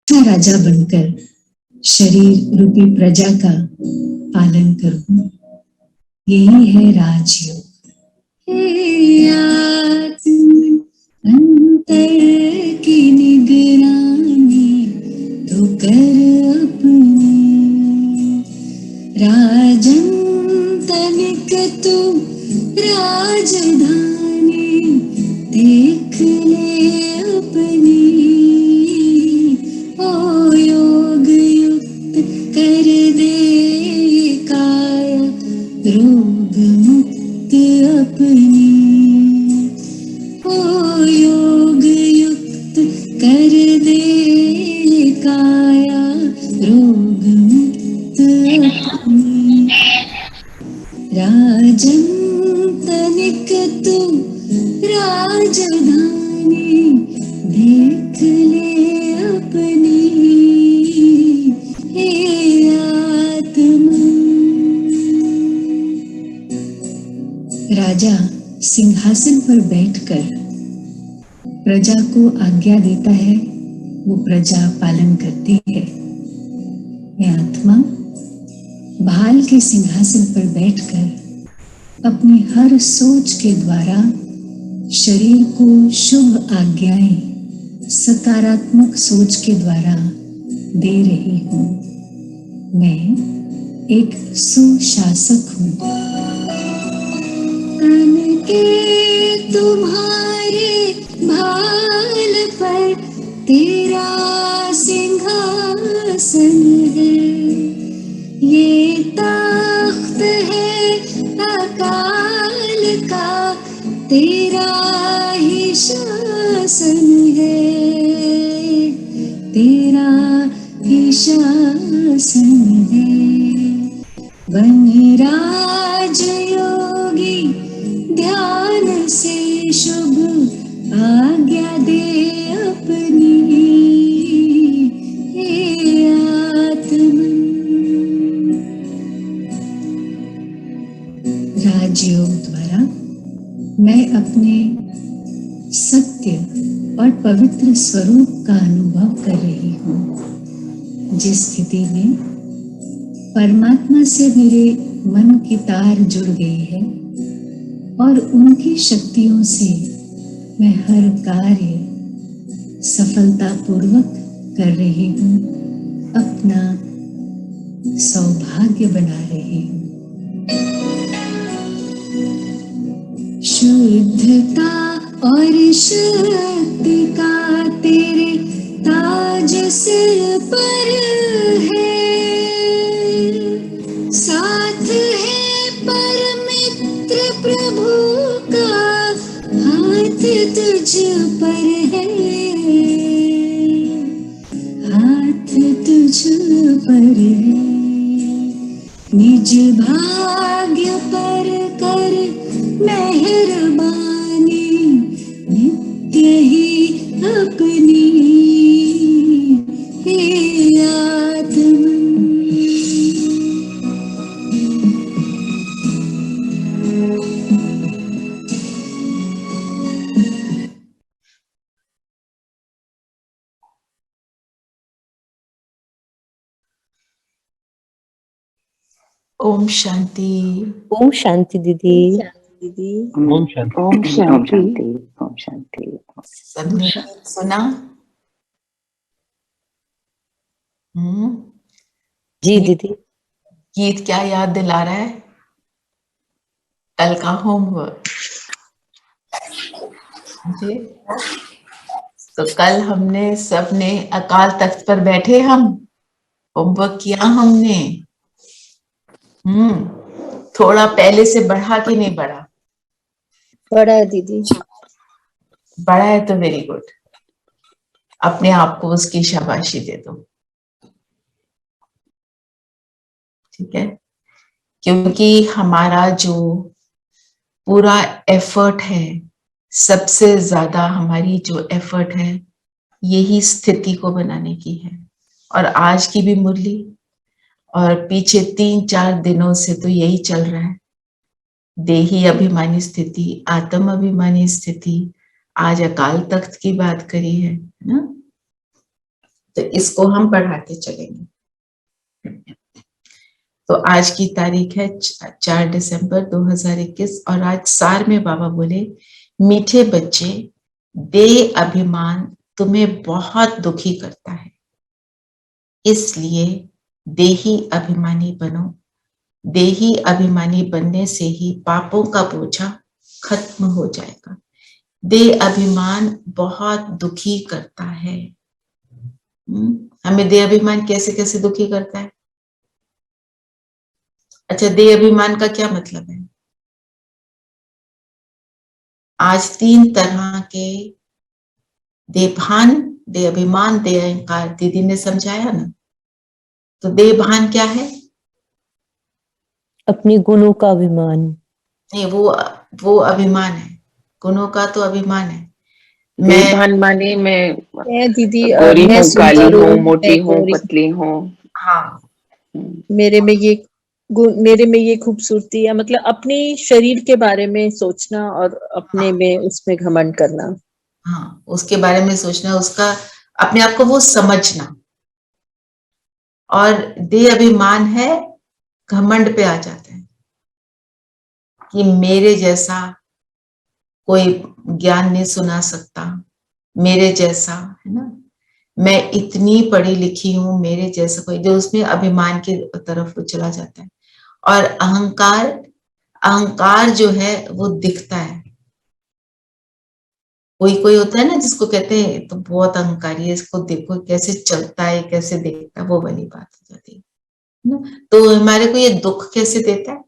राजा बनकर शरीर रूपी प्रजा का पालन करूं, यही है राजयोग। आत्म अंतर की निगरानी तो कर अपनी, राजन तनिक तू राजधानी देख ले अपनी। ओ योग युक्त कर दे काया रोग मुक्त अपनी। ओ योग युक्त कर दे काया रोग मुक्त अपनी। राजन तनिक तू राजधानी देख ले अपनी। हे आत्मा। राजा सिंहासन पर बैठकर प्रजा को आज्ञा देता है, वो प्रजा पालन करती है। हे आत्मा, भाल के सिंहासन पर बैठकर अपनी हर सोच के द्वारा शरीर को शुभ आज्ञाएं सकारात्मक सोच के द्वारा दे रही हूं। मैं एक सुशासक हूं। तन के तुम्हारे भाल पर तेरा सिंहासन है, ये तख्त है अकाल का, तेरा ही शासन है, तेरा ही शासन है। वन राज योगी ध्यान से शुभ आज्ञा दे अपनी। हे आत्मा। राजयोग द्वारा मैं अपने सत्य और पवित्र स्वरूप का अनुभव कर रही हूँ, जिस स्थिति में परमात्मा से मेरे मन की तार जुड़ गई है और उनकी शक्तियों से मैं हर कार्य सफलतापूर्वक कर रही हूँ, अपना सौभाग्य बना रही हूँ। शुद्धता और शक्ति का तेरे ताज सिर पर है, साथ है परमित्र प्रभु का हाथ तुझ पर है, हाथ तुझ पर है। निज भाग्य पर कर मेहरबानी नित्य ही अपनी। हे आत्मा। ओम शांति। ओम शांति दीदी। दीदी ओम शांति। ओम शांति। ओम शांति। सबने सुना? जी दीदी। गीत क्या याद दिला रहा है? कल का होमवर्क। जी, तो कल हमने सबने अकाल तख्त पर बैठे हम होमवर्क किया हमने। थोड़ा पहले से बढ़ा कि नहीं बढ़ा? बड़ा है दीदी। बढ़ा है तो वेरी गुड। अपने आप को उसकी शाबाशी दे दो, ठीक है? क्योंकि हमारा जो पूरा एफर्ट है, सबसे ज्यादा हमारी जो एफर्ट है यही स्थिति को बनाने की है। और आज की भी मुरली और पीछे 3-4 दिनों से तो यही चल रहा है। देही अभिमानी स्थिति, आत्म अभिमानी स्थिति, आज अकाल तख्त की बात करी है ना? तो इसको हम बढ़ाते चलेंगे। तो आज की तारीख है 4 दिसंबर 2021 और आज सार में बाबा बोले, मीठे बच्चे, देह अभिमान तुम्हें बहुत दुखी करता है, इसलिए देही अभिमानी बनो। देही अभिमानी बनने से ही पापों का बोझा खत्म हो जाएगा। देह अभिमान बहुत दुखी करता है। हमें देह अभिमान कैसे कैसे दुखी करता है? अच्छा, देह अभिमान का क्या मतलब है? आज 3 तरह के देहभान, देह अभिमान, देह अहंकार दीदी ने समझाया ना। तो देहभान क्या है? अपने गुणों का अभिमान। नहीं, वो अभिमान है। गुणों का तो अभिमान है। देहभान माने मैं दीदी गोरी मैं हूँ, सुनती काली हूँ, हूँ, मोटी मैं हूँ, गोरी, पतली हूँ। हाँ, मेरे में ये गुण, मेरे में ये खूबसूरती है, मतलब अपने शरीर के बारे में सोचना और अपने में उसमें घमंड करना। हाँ, उसके बारे में सोचना, उसका अपने आप को वो समझना। और देह अभिमान है, घमंड पे आ जाता है कि मेरे जैसा कोई ज्ञान नहीं सुना सकता, मेरे जैसा, है ना, मैं इतनी पढ़ी लिखी हूं, मेरे जैसा कोई, जो उसमें अभिमान की तरफ वो चला जाता है। और अहंकार, अहंकार जो है वो दिखता है। कोई कोई होता है ना जिसको कहते हैं तो बहुत अहंकारी है, इसको देखो कैसे चलता है, कैसे देखता है, वो वाली बात हो जाती है ना। तो हमारे को ये दुख कैसे देता है?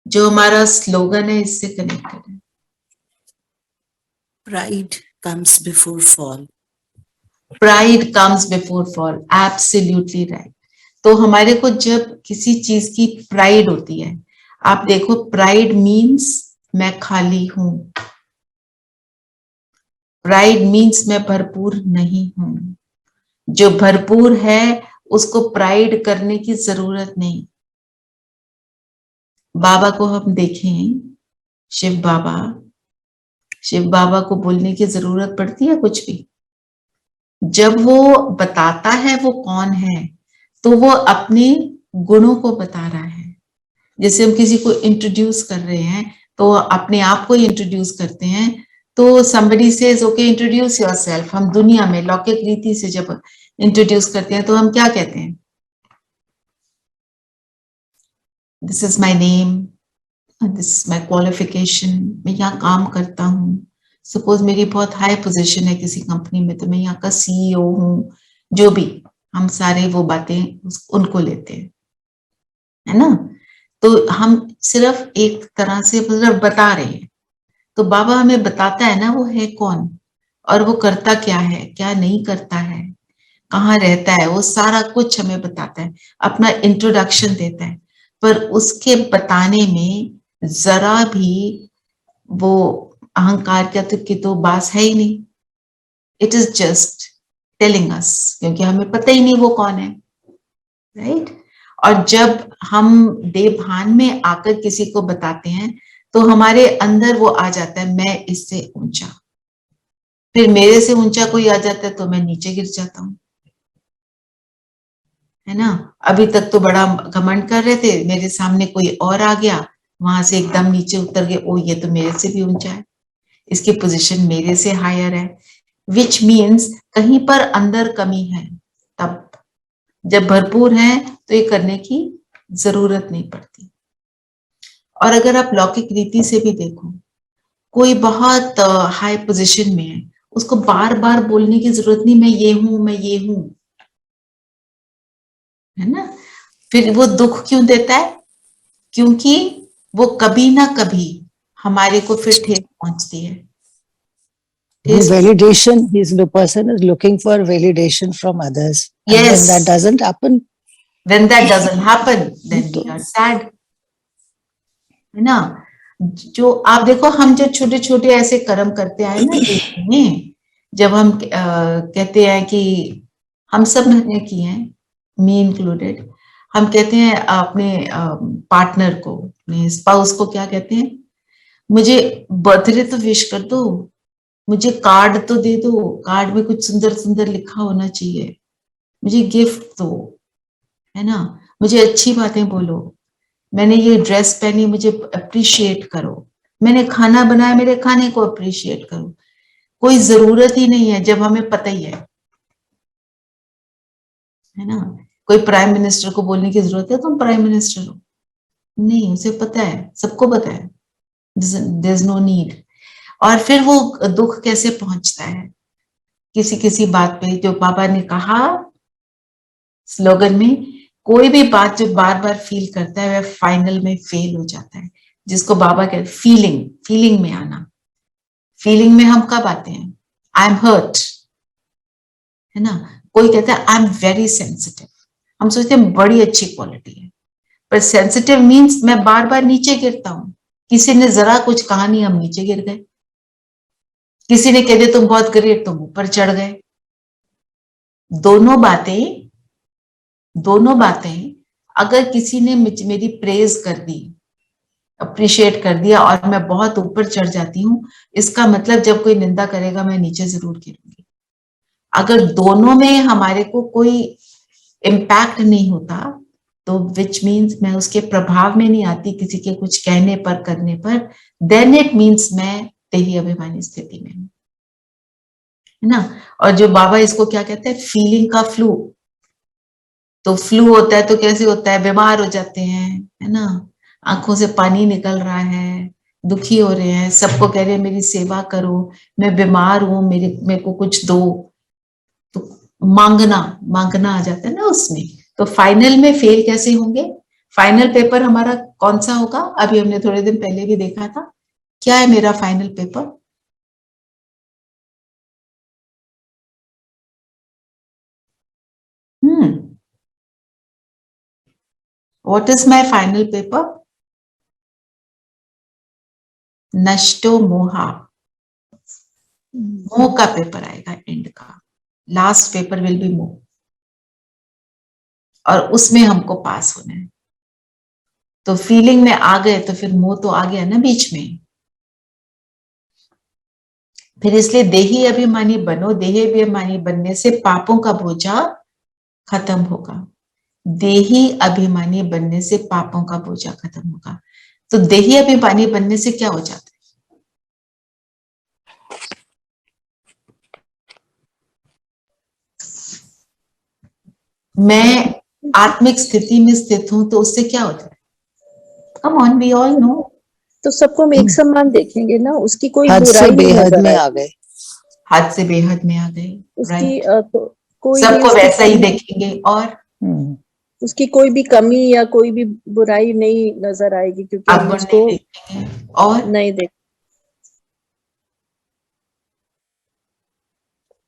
जो हमारा स्लोगन है इससे कनेक्टेड है। Pride comes before fall. Pride comes before fall. Absolutely right. तो हमारे को जब किसी चीज की प्राइड होती है, आप देखो, प्राइड मीन्स मैं खाली हूं। प्राइड मीन्स मैं भरपूर नहीं हूं। जो भरपूर है उसको प्राइड करने की जरूरत नहीं। बाबा को हम देखें, शिव बाबा को बोलने की जरूरत पड़ती है कुछ भी? जब वो बताता है वो कौन है, तो वो अपने गुणों को बता रहा है। जैसे हम किसी को इंट्रोड्यूस कर रहे हैं तो अपने आप को इंट्रोड्यूस करते हैं। तो somebody says okay, introduce yourself। हम दुनिया में लौकिक रीति से जब इंट्रोड्यूस करते हैं तो हम क्या कहते हैं? This is my name, this is my qualification, मैं यहाँ काम करता हूँ। सपोज मेरी बहुत हाई पोजीशन है किसी कंपनी में, तो मैं यहाँ का सीईओ हूँ। जो भी, हम सारे वो बातें उनको लेते हैं, है ना। तो हम सिर्फ एक तरह से मतलब बता रहे हैं। तो बाबा हमें बताता है ना वो है कौन, और वो करता क्या है, क्या नहीं करता है, कहाँ रहता है, वो सारा कुछ हमें बताता है, अपना इंट्रोडक्शन देता है। पर उसके बताने में जरा भी वो अहंकार की तो बात है ही नहीं। It is just telling us, क्योंकि हमें पता ही नहीं वो कौन है, राइट। और जब हम देवभान में आकर किसी को बताते हैं तो हमारे अंदर वो आ जाता है, मैं इससे ऊंचा। फिर मेरे से ऊंचा कोई आ जाता है तो मैं नीचे गिर जाता हूँ, है ना। अभी तक तो बड़ा घमंड कर रहे थे, मेरे सामने कोई और आ गया, वहां से एकदम नीचे उतर गए, ओ ये तो मेरे से भी ऊंचा है, इसकी पोजीशन मेरे से हायर है। विच मीन्स कहीं पर अंदर कमी है। तब जब भरपूर है तो ये करने की जरूरत नहीं पड़ती। और अगर आप लौकिक रीति से भी देखो, कोई बहुत हाई पोजीशन में है, उसको बार बार बोलने की जरूरत नहीं, मैं ये हूं, मैं ये हूं, है ना। फिर वो दुख क्यों देता है? क्योंकि वो कभी ना कभी हमारे को फिर ठेस पहुंचती है। Validation, the person is looking for validation from others. And Yes. when that doesn't happen, When that doesn't happen, then we are sad, है ना। जो आप देखो, हम जो छोटे छोटे ऐसे कर्म करते आए ना जीवन में, जब हम कहते हैं कि हम सब ने किए हैं, मी इंक्लूडेड, हम कहते हैं अपने पार्टनर को, अपने स्पाउस को क्या कहते हैं? मुझे बर्थडे तो विश कर दो, मुझे कार्ड तो दे दो, कार्ड में कुछ सुंदर सुंदर लिखा होना चाहिए, मुझे गिफ्ट दो, है ना, मुझे अच्छी बातें बोलो, मैंने ये ड्रेस पहनी मुझे अप्रिशिएट करो, मैंने खाना बनाया मेरे खाने को अप्रिशिएट करो। कोई जरूरत ही नहीं है जब हमें पता ही है ना। कोई प्राइम मिनिस्टर को बोलने की जरूरत है तुम प्राइम मिनिस्टर हो, नहीं, उसे पता है, सबको पता है, देयर इज नो नीड। और फिर वो दुख कैसे पहुंचता है किसी किसी बात पे, जो बाबा ने कहा स्लोगन में, कोई भी बात जो बार बार फील करता है वह फाइनल में फेल हो जाता है, जिसको बाबा कहते फीलिंग, फीलिंग में आना। फीलिंग में हम कब आते हैं? आई एम हर्ट, है ना। कोई कहता है आई एम वेरी सेंसिटिव, हम सोचते हैं बड़ी अच्छी क्वालिटी है, पर सेंसिटिव मीन्स मैं बार बार नीचे गिरता हूं, किसी ने जरा कुछ कहा नहीं हम नीचे गिर गए, किसी ने कह दिया तुम बहुत ग्रेट, तुम ऊपर चढ़ गए। दोनों बातें अगर किसी ने मेरी प्रेज कर दी, अप्रिशिएट कर दिया और मैं बहुत ऊपर चढ़ जाती हूँ, इसका मतलब जब कोई निंदा करेगा मैं नीचे जरूर गिरूंगी। अगर दोनों में हमारे को कोई इम्पैक्ट नहीं होता तो विच मीन्स मैं उसके प्रभाव में नहीं आती किसी के कुछ कहने पर करने पर, देन इट मीन्स मैं देही अभिमानी स्थिति में हूं, है ना। और जो बाबा इसको क्या कहते हैं, फीलिंग का फ्लू। तो फ्लू होता है तो कैसे होता है, बीमार हो जाते हैं, है ना, आंखों से पानी निकल रहा है, दुखी हो रहे हैं, सबको कह रहे हैं मेरी सेवा करो, मैं बीमार हूं, मेरे को कुछ दो, तो मांगना आ जाता है ना उसमें। तो फाइनल में फेल कैसे होंगे? फाइनल पेपर हमारा कौन सा होगा? अभी हमने थोड़े दिन पहले भी देखा था, क्या है मेरा final paper? What is my final paper? नष्टो मोहा, मोह का पेपर आएगा, एंड का लास्ट पेपर विल बी मोह, और उसमें हमको पास होना है। तो फीलिंग में आ गए तो फिर मोह तो आ गया ना बीच में। फिर इसलिए देही अभिमानी बनो, देही अभिमानी बनने से पापों का बोझा खत्म होगा, देही अभिमानी बनने से पापों का बोझा खत्म होगा। तो देही अभिमानी बनने से क्या हो जाता है? मैं आत्मिक स्थिति में स्थित हूं तो उससे क्या होता है? Come on, we all know. तो सबको हम एक समान देखेंगे ना, उसकी कोई हद से बुराई नहीं बेहद नजर में आ आएगी, गए। हद से बेहद में आ गए, उसकी राइट। कोई भी सबको उसकी वैसा ही देखेंगे और उसकी कोई भी कमी या कोई भी बुराई नहीं नजर आएगी, क्योंकि हम अवगुण उसको नहीं देखेंगे और नहीं देख।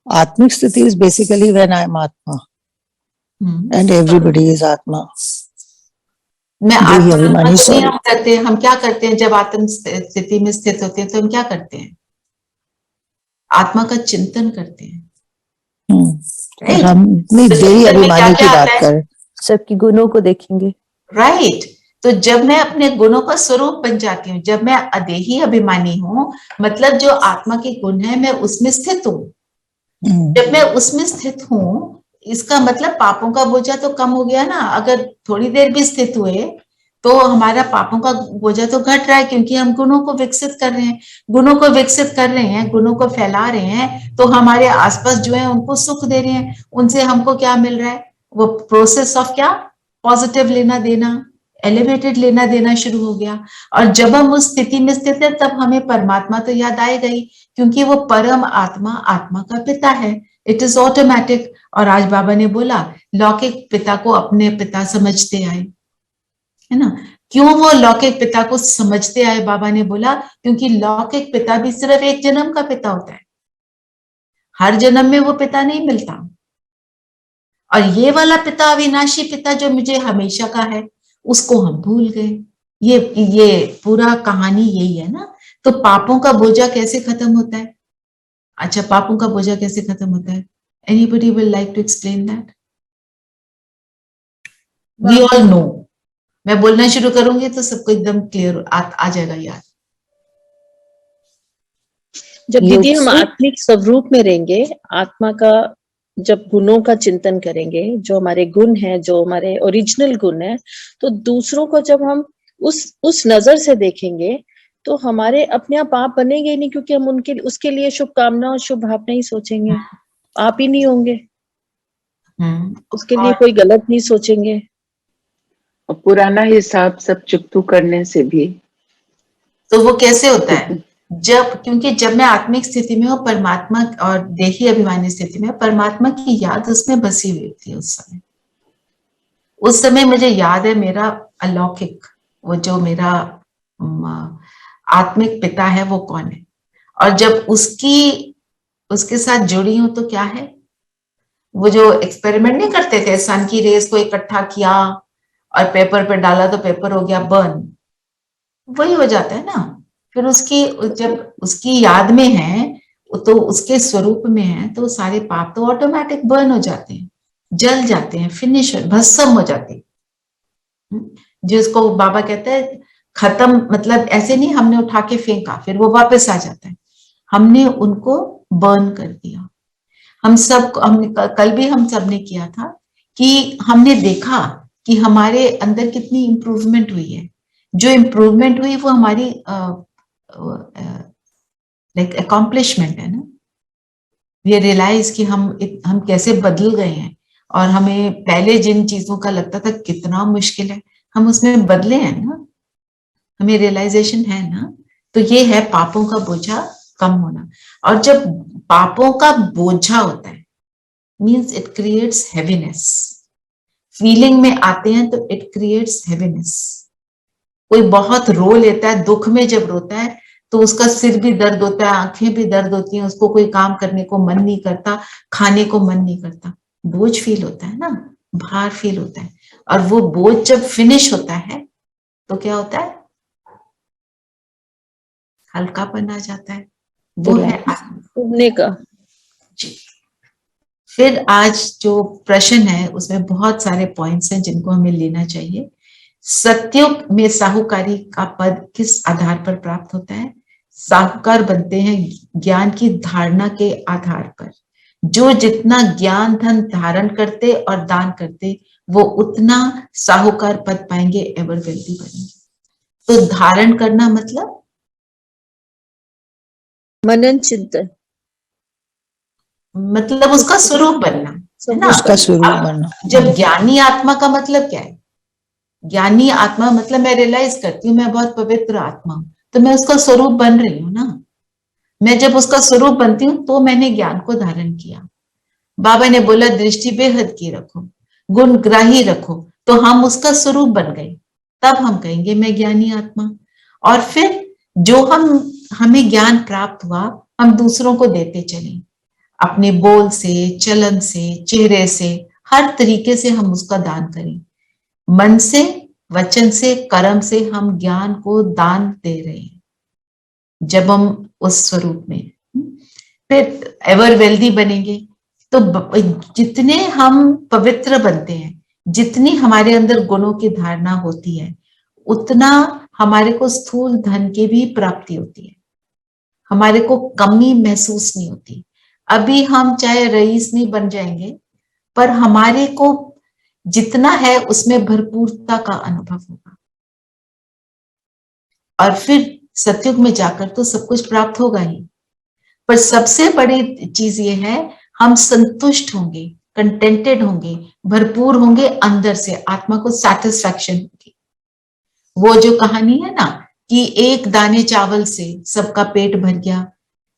Atmic sthiti is basically when I am Atma and everybody is Atma. मैं देही आत्मा अभिमानी, तो नहीं sorry. हम करते हैं। हम क्या करते हैं जब आत्म स्थिति में स्थित होते हैं तो हम क्या करते हैं? आत्मा का चिंतन करते हैं, पर राइट। हम नहीं तो देही चिंतन में क्या अभिमानी की क्या बात आता है? कर, सबकी गुणों को देखेंगे। राइट। तो जब मैं अपने गुणों का स्वरूप बन जाती हूँ, जब मैं अदेही अभिमानी हूँ, मतलब जो आत्मा के गुण है मैं उसमें स्थित हूँ। जब मैं उसमें स्थित हूँ इसका मतलब पापों का बोझा तो कम हो गया ना। अगर थोड़ी देर भी स्थित हुए तो हमारा पापों का बोझा तो घट रहा है, क्योंकि हम गुणों को विकसित कर रहे हैं, गुणों को विकसित कर रहे हैं, गुणों को फैला रहे हैं, तो हमारे आसपास जो है उनको सुख दे रहे हैं। उनसे हमको क्या मिल रहा है? वो प्रोसेस ऑफ क्या? पॉजिटिव लेना देना, एलिवेटेड लेना देना शुरू हो गया। और जब हम उस स्थिति में स्थित है तब हमें परमात्मा तो याद आएगा ही, क्योंकि वो परम आत्मा आत्मा का पिता है, इट इज ऑटोमेटिक। और आज बाबा ने बोला लौकिक पिता को अपने पिता समझते आए, है ना। क्यों वो लौकिक पिता को समझते आए? बाबा ने बोला क्योंकि लौकिक पिता भी सिर्फ एक जन्म का पिता होता है, हर जन्म में वो पिता नहीं मिलता। और ये वाला पिता, अविनाशी पिता जो मुझे हमेशा का है, उसको हम भूल गए। ये पूरा कहानी यही है ना। तो पापों का बोझा कैसे खत्म होता है? अच्छा, पापों का बोझा कैसे खत्म होता है? Anybody will like to explain that? We all know. मैं बोलना शुरू करूंगी तो सबको एकदम क्लियर आ जाएगा याद। जब दीदी हम युक्त आत्मिक स्वरूप में रहेंगे, आत्मा का जब गुणों का चिंतन करेंगे, जो हमारे गुण हैं, जो हमारे ओरिजिनल गुण है, तो दूसरों को जब हम उस नजर से देखेंगे तो हमारे अपने आप बनेंगे ही नहीं, क्योंकि हम उनके उसके लिए शुभकामना और शुभ भावना ही सोचेंगे, आप ही नहीं होंगे, उसके लिए कोई गलत नहीं सोचेंगे। और पुराना हिसाब सब चुकतू करने से भी तो वो कैसे होता है? क्योंकि जब मैं आत्मिक स्थिति में हूँ, परमात्मा और देही अभिमानी स्थिति में, परमात्मा की याद उसमें बसी हुई होती है। उस समय मुझे याद है मेरा अलौकिक, वो जो मेरा आत्मिक पिता है वो कौन है, और जब उसके साथ जुड़ी हूं तो क्या है, वो जो एक्सपेरिमेंट नहीं करते थे, सन की रेज को इकट्ठा किया और पेपर पे डाला तो पेपर हो गया बर्न, वही हो जाता है ना। फिर जब उसकी याद में है तो उसके स्वरूप में है, तो सारे पाप तो ऑटोमेटिक बर्न हो जाते हैं, जल जाते हैं, फिनिश भस्म हो जाते हैं। जिसको बाबा कहते हैं खत्म, मतलब ऐसे नहीं हमने उठा के फेंका फिर वो वापस आ जाता है, हमने उनको बर्न कर दिया। हमने कल भी हम सब ने किया था कि हमने देखा कि हमारे अंदर कितनी इंप्रूवमेंट हुई है। जो इंप्रूवमेंट हुई वो हमारी लाइक अकॉम्प्लिशमेंट है ना। वी रियलाइज कि हम कैसे बदल गए हैं, और हमें पहले जिन चीजों का लगता था कितना मुश्किल है, हम उसमें बदले हैं ना, हमें रियलाइजेशन है ना। तो ये है पापों का बोझा कम होना। और जब पापों का बोझा होता है means it creates heaviness, feeling में आते हैं तो इट क्रिएट्स हैवीनेस। कोई बहुत रो लेता है, दुख में जब रोता है तो उसका सिर भी दर्द होता है, आंखें भी दर्द होती हैं, उसको कोई काम करने को मन नहीं करता, खाने को मन नहीं करता, बोझ फील होता है ना, भार फील होता है। और वो बोझ जब फिनिश होता है तो क्या होता है, हल्कापन आ जाता है, वो है उड़ने का। जी। फिर आज जो प्रश्न है उसमें बहुत सारे पॉइंट्स हैं जिनको हमें लेना चाहिए। सतयुग में साहूकारी का पद किस आधार पर प्राप्त होता है? साहूकार बनते हैं ज्ञान की धारणा के आधार पर। जो जितना ज्ञान धन धारण करते और दान करते वो उतना साहूकार पद पाएंगे, एवर वेल्दी बनेंगे। तो धारण करना मतलब मनन चिंतन, मतलब उसका स्वरूप बनना है ना। उसका स्वरूप बनना। जब ज्ञानी आत्मा का मतलब क्या है? ज्ञानी आत्मा मतलब मैं रियलाइज करती हूँ मैं बहुत पवित्र आत्मा हूं, तो मैं उसका स्वरूप बन रही हूँ ना। मैं जब उसका स्वरूप बनती हूँ तो मैंने ज्ञान को धारण किया। बाबा ने बोला दृष्टि बेहद की रखो, गुण ग्राही रखो, तो हम उसका स्वरूप बन गए, तब हम कहेंगे मैं ज्ञानी आत्मा। और फिर जो हमें ज्ञान प्राप्त हुआ हम दूसरों को देते चले, अपने बोल से, चलन से, चेहरे से, हर तरीके से हम उसका दान करें। मन से, वचन से, कर्म से हम ज्ञान को दान दे रहे हैं जब हम उस स्वरूप में। फिर एवर वेल्दी बनेंगे। तो जितने हम पवित्र बनते हैं, जितनी हमारे अंदर गुणों की धारणा होती है, उतना हमारे को स्थूल धन की भी प्राप्ति होती है, हमारे को कमी महसूस नहीं होती। अभी हम चाहे रईस नहीं बन जाएंगे, पर हमारे को जितना है उसमें भरपूरता का अनुभव होगा। और फिर सतयुग में जाकर तो सब कुछ प्राप्त होगा ही, पर सबसे बड़ी चीज ये है हम संतुष्ट होंगे, कंटेंटेड होंगे, भरपूर होंगे, अंदर से आत्मा को सैटिस्फैक्शन होगी। वो जो कहानी है ना कि एक दाने चावल से सबका पेट भर गया,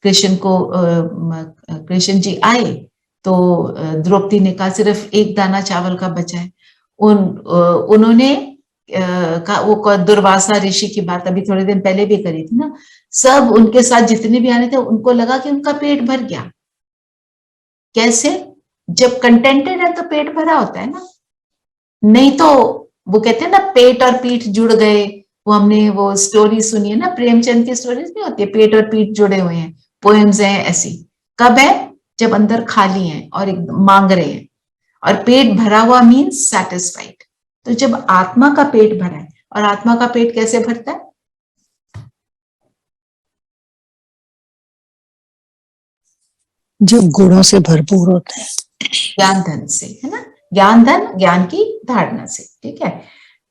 कृष्ण जी आए तो द्रौपदी ने कहा सिर्फ एक दाना चावल का बचा है। उन्होंने वो दुर्वासा ऋषि की बात अभी थोड़े दिन पहले भी करी थी ना, सब उनके साथ जितने भी आने थे उनको लगा कि उनका पेट भर गया। कैसे? जब कंटेंटेड है तो पेट भरा होता है ना, नहीं तो वो कहते हैं ना पेट और पीठ जुड़ गए। वो हमने वो स्टोरी सुनी है ना, प्रेमचंद की स्टोरीज नहीं होती, पेट और पीठ जुड़े हुए हैं, पोएम्स हैं ऐसी। कब है? जब अंदर खाली हैं और मांग रहे हैं, और पेट भरा हुआ मीन्स सैटिस्फाइड। तो जब आत्मा का पेट भरा है, और आत्मा का पेट कैसे भरता है? जो गुणों से भरपूर होते हैं, ज्ञान धन से, है ना, ज्ञान धन, ज्ञान की धारणा से, ठीक है।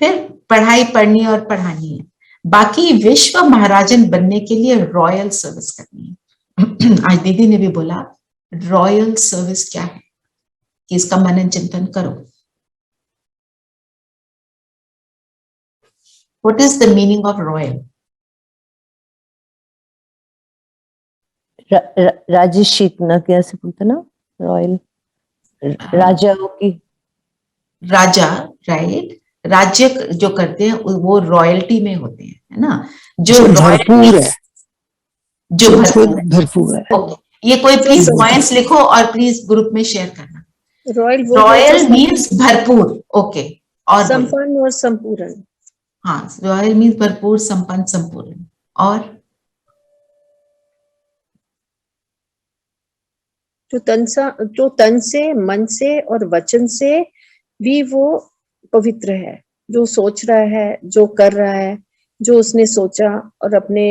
फिर पढ़ाई पढ़नी और पढ़ानी है। बाकी विश्व महाराजन बनने के लिए रॉयल सर्विस करनी है। आज दीदी ने भी बोला रॉयल सर्विस क्या है, कि इसका मनन चिंतन करो। What is the meaning of royal? राजर्षि ना, कैसे बोलते ना, रॉयल, राजाओं की, राजा, राइट, राज्य जो करते हैं वो रॉयल्टी में होते हैं, है ना, जो भरपूर है, जो भरपूर है। ओके, ये कोई प्लीज पॉइंट्स लिखो और प्लीज ग्रुप में शेयर करना। रॉयल मीन्स भरपूर, ओके, और संपन्न और संपूर्ण। हाँ, रॉयल मीन्स भरपूर, संपन्न, संपूर्ण। और जो तन से, मन से और वचन से भी वो पवित्र है, जो सोच रहा है, जो कर रहा है, जो उसने सोचा और अपने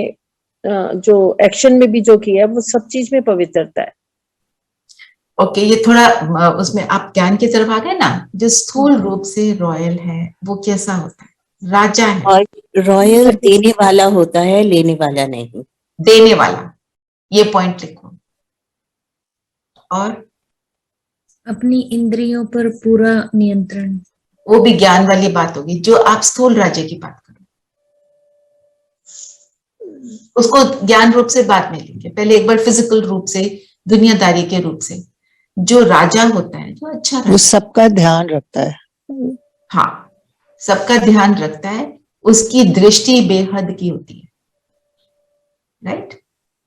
जो एक्शन में भी जो किया, वो सब चीज में पवित्रता है। ओके, ये थोड़ा उसमें आप ज्ञान की तरफ आ गए ना। जो स्थूल रूप से रॉयल है वो कैसा होता है? राजा है। और रॉयल देने वाला होता है, लेने वाला नहीं। देने वाला, ये पॉइंट लिखो। और अपनी इंद्रियों पर पूरा नियंत्रण, वो भी ज्ञान वाली बात होगी। जो आप स्थूल राज्य की बात करो उसको ज्ञान रूप से बाद में लेंगे, पहले एक बार फिजिकल रूप से, दुनियादारी के रूप से। जो राजा होता है, जो अच्छा वो सबका ध्यान रखता है। हाँ, सबका ध्यान रखता है, उसकी दृष्टि बेहद की होती है, राइट,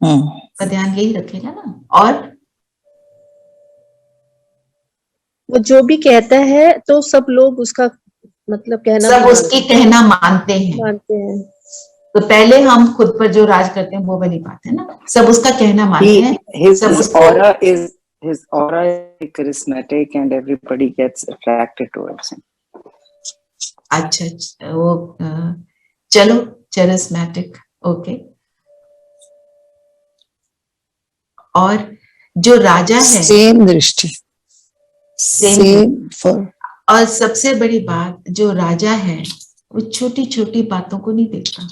का ध्यान यही रखेगा ना। और वो जो भी कहता है तो सब लोग उसका मतलब कहना, सब उसकी कहना मानते हैं। तो पहले हम खुद पर जो राज करते हैं वो वाली बात है ना, सब उसका कहना मानते हैं। His aura is charismatic and everybody gets attracted towards him. अच्छा, वो चलो, charismatic, ओके। और जो राजा है, सेम दृष्टि, सेम फॉर। और सबसे बड़ी बात, जो राजा है वो छोटी छोटी बातों को नहीं देखता,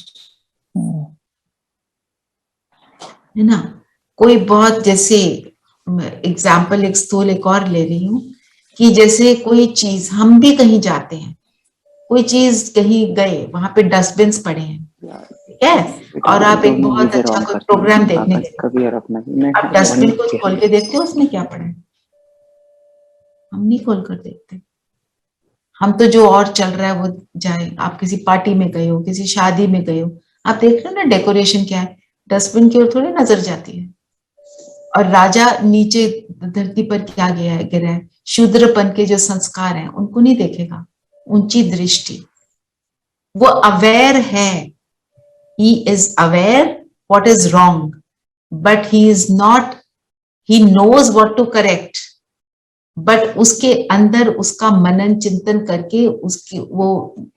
है ना। कोई बहुत, जैसे एग्जाम्पल एक स्थूल एक और ले रही हूं, कि जैसे कोई चीज, हम भी कहीं जाते हैं, कोई चीज कहीं गए, वहां पे डस्टबिन पड़े हैं, ठीक है, और आप एक बहुत अच्छा कोई प्रोग्राम देखने गए, आप डस्टबिन को खोल के देखते हो उसमें क्या पड़ा है? हम नहीं खोल कर देखते। हम तो जो और चल रहा है वो जाए। आप किसी पार्टी में गए हो, किसी शादी में गए हो, आप देख रहे हो ना डेकोरेशन क्या है, डस्टबिन की ओर थोड़ी नजर जाती है। और राजा नीचे धरती पर क्या गया है, गिरा है, शूद्रपन के जो संस्कार हैं उनको नहीं देखेगा, ऊंची दृष्टि। वो अवेयर है, he is aware what is wrong, but he is not, he knows what to correct, but उसके अंदर उसका मनन चिंतन करके उसकी वो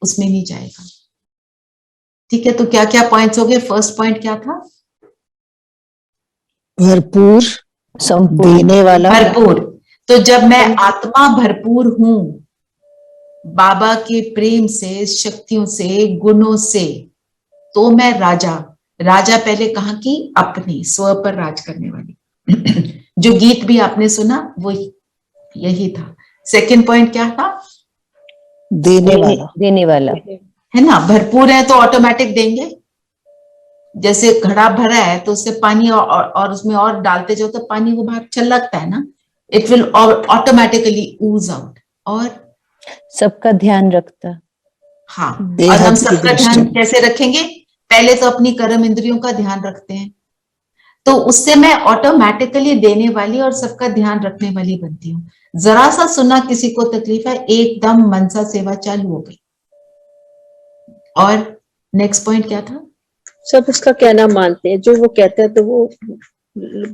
उसमें नहीं जाएगा। ठीक है, तो क्या क्या पॉइंट्स हो गए? फर्स्ट पॉइंट क्या था? भरपूर, देने वाला, भरपूर। तो जब मैं आत्मा भरपूर हूं बाबा के प्रेम से, शक्तियों से, गुणों से, तो मैं राजा। राजा पहले कहा कि अपनी स्व पर राज करने वाली। जो गीत भी आपने सुना वो यही था। सेकंड पॉइंट क्या था? देने वाला, है ना। भरपूर है तो ऑटोमेटिक देंगे। जैसे घड़ा भरा है तो उससे पानी और उसमें और डालते जाओ तो पानी वो बाहर छलकता है ना, it will automatically Uz out. और सबका ध्यान रखता। हाँ, और हम सबका ध्यान कैसे रखेंगे? पहले तो अपनी कर्म इंद्रियों का ध्यान रखते हैं, तो उससे मैं ऑटोमेटिकली देने वाली और सबका ध्यान रखने वाली बनती हूँ। जरा सा सुना किसी को तकलीफ है, एकदम मनसा सेवा चालू हो गई। और नेक्स्ट पॉइंट क्या था? सब उसका कहना मानते हैं, जो वो कहता है तो वो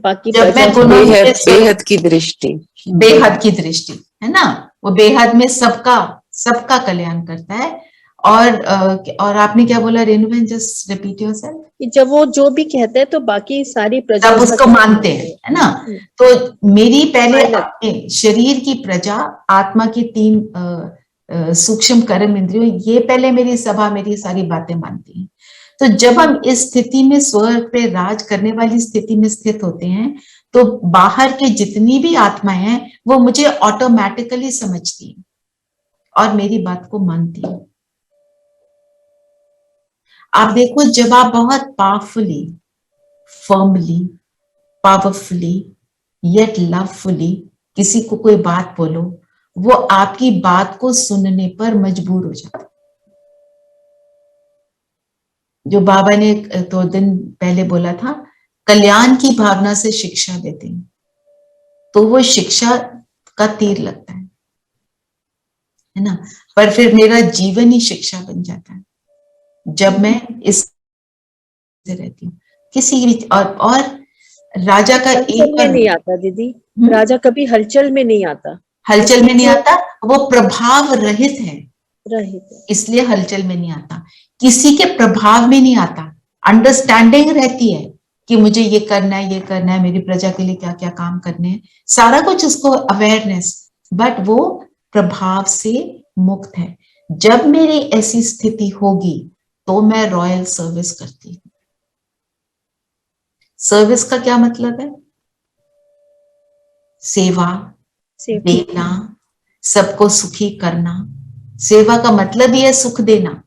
बाकी जब मैं बेहद की दृष्टि, बेहद की दृष्टि, है ना, वो बेहद में सबका कल्याण करता है। और आपने क्या बोला रेणुबेन, जस्ट रिपीट योरसेल्फ। कि जब वो जो भी कहते हैं तो बाकी सारी प्रजा सब उसको मानते हैं, है ना। तो मेरी पहले Pilot. अपने शरीर की प्रजा, आत्मा की 3 सूक्ष्म कर्म इंद्रियों, ये पहले मेरी सभा मेरी सारी बातें मानती हैं। तो जब हम इस स्थिति में स्वर्ग पे राज करने वाली स्थिति में स्थित होते हैं, तो बाहर के जितनी भी आत्माएं हैं वो मुझे ऑटोमेटिकली समझती हैं और मेरी बात को मानती हैं। आप देखो, जब आप बहुत पावरफुली, फर्मली, पावरफुली येट लवफुली किसी को कोई बात बोलो, वो आपकी बात को सुनने पर मजबूर हो जाता। जो बाबा ने 2 दिन पहले बोला था, कल्याण की भावना से शिक्षा देते हैं, तो वो शिक्षा का तीर लगता है ना। पर फिर मेरा जीवन ही शिक्षा बन जाता है जब मैं इस रहती हूँ किसी भी। और राजा का हलचल में नहीं आता दीदी, राजा कभी हलचल में नहीं आता। हलचल में नहीं आता, वो प्रभाव रहित है, रहित, इसलिए हलचल में नहीं आता। किसी के प्रभाव में नहीं आता, अंडरस्टैंडिंग रहती है कि मुझे ये करना है, ये करना है, मेरी प्रजा के लिए क्या क्या काम करने हैं, सारा कुछ उसको अवेयरनेस, बट वो प्रभाव से मुक्त है। जब मेरी ऐसी स्थिति होगी तो मैं रॉयल सर्विस करती हूँ। सर्विस का क्या मतलब है? सेवा, देना, सबको सुखी करना। सेवा का मतलब ही है सुख देना,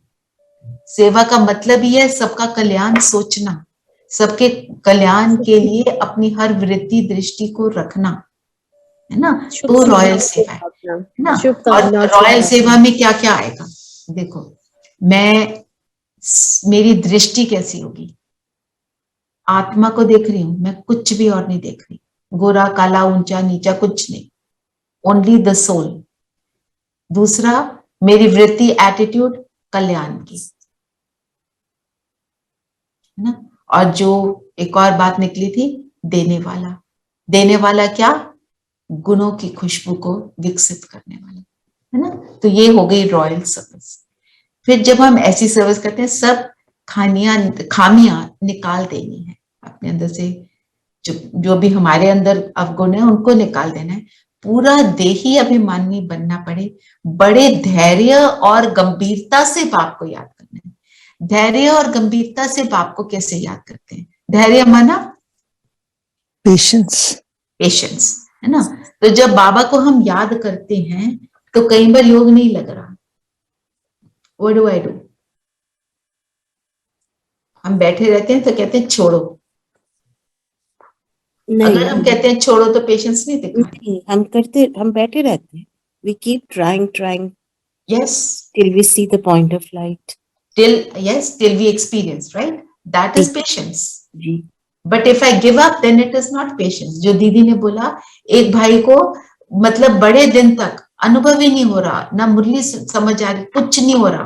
सेवा का मतलब ही है सबका कल्याण सोचना, सबके कल्याण के लिए अपनी हर वृत्ति दृष्टि को रखना, है ना। तो रॉयल सेवा है ना। और रॉयल सेवा में क्या क्या आएगा देखो, मेरी दृष्टि कैसी होगी, आत्मा को देख रही हूं मैं, कुछ भी और नहीं देख रही, गोरा काला ऊंचा नीचा कुछ नहीं, ओनली द सोल। दूसरा, मेरी वृत्ति एटीट्यूड कल्याण की, है ना। और जो एक और बात निकली थी, देने वाला। देने वाला क्या? गुणों की खुशबू को विकसित करने वाला, है ना। तो ये हो गई रॉयल सर्विस। फिर जब हम ऐसी सर्विस करते हैं, सब खामियां निकाल देनी है अपने अंदर से, जो भी हमारे अंदर अवगुण है उनको निकाल देना है। पूरा देही अभिमानी बनना पड़े, बड़े धैर्य और गंभीरता से बाप को याद करना है। धैर्य और गंभीरता से बाप को कैसे याद करते हैं? धैर्य माना पेशेंस, पेशेंस, है ना। तो जब बाबा को हम याद करते हैं तो कई बार योग नहीं लग रहा, व्हाट डू आई डू? हम बैठे रहते हैं तो कहते हैं छोड़ो। अगर हम कहते हैं छोड़ो तो पेशेंस नहीं दिखाते। नहीं, हम बैठे रहते हैं, we keep trying yes till we see the point of light, till we experience, right? That is patience. Ji. But if I give up, then it is not patience. जो दीदी ने बोला, एक भाई को मतलब बड़े दिन तक अनुभव ही नहीं हो रहा, ना मुरली समझ आ रही, कुछ नहीं हो रहा,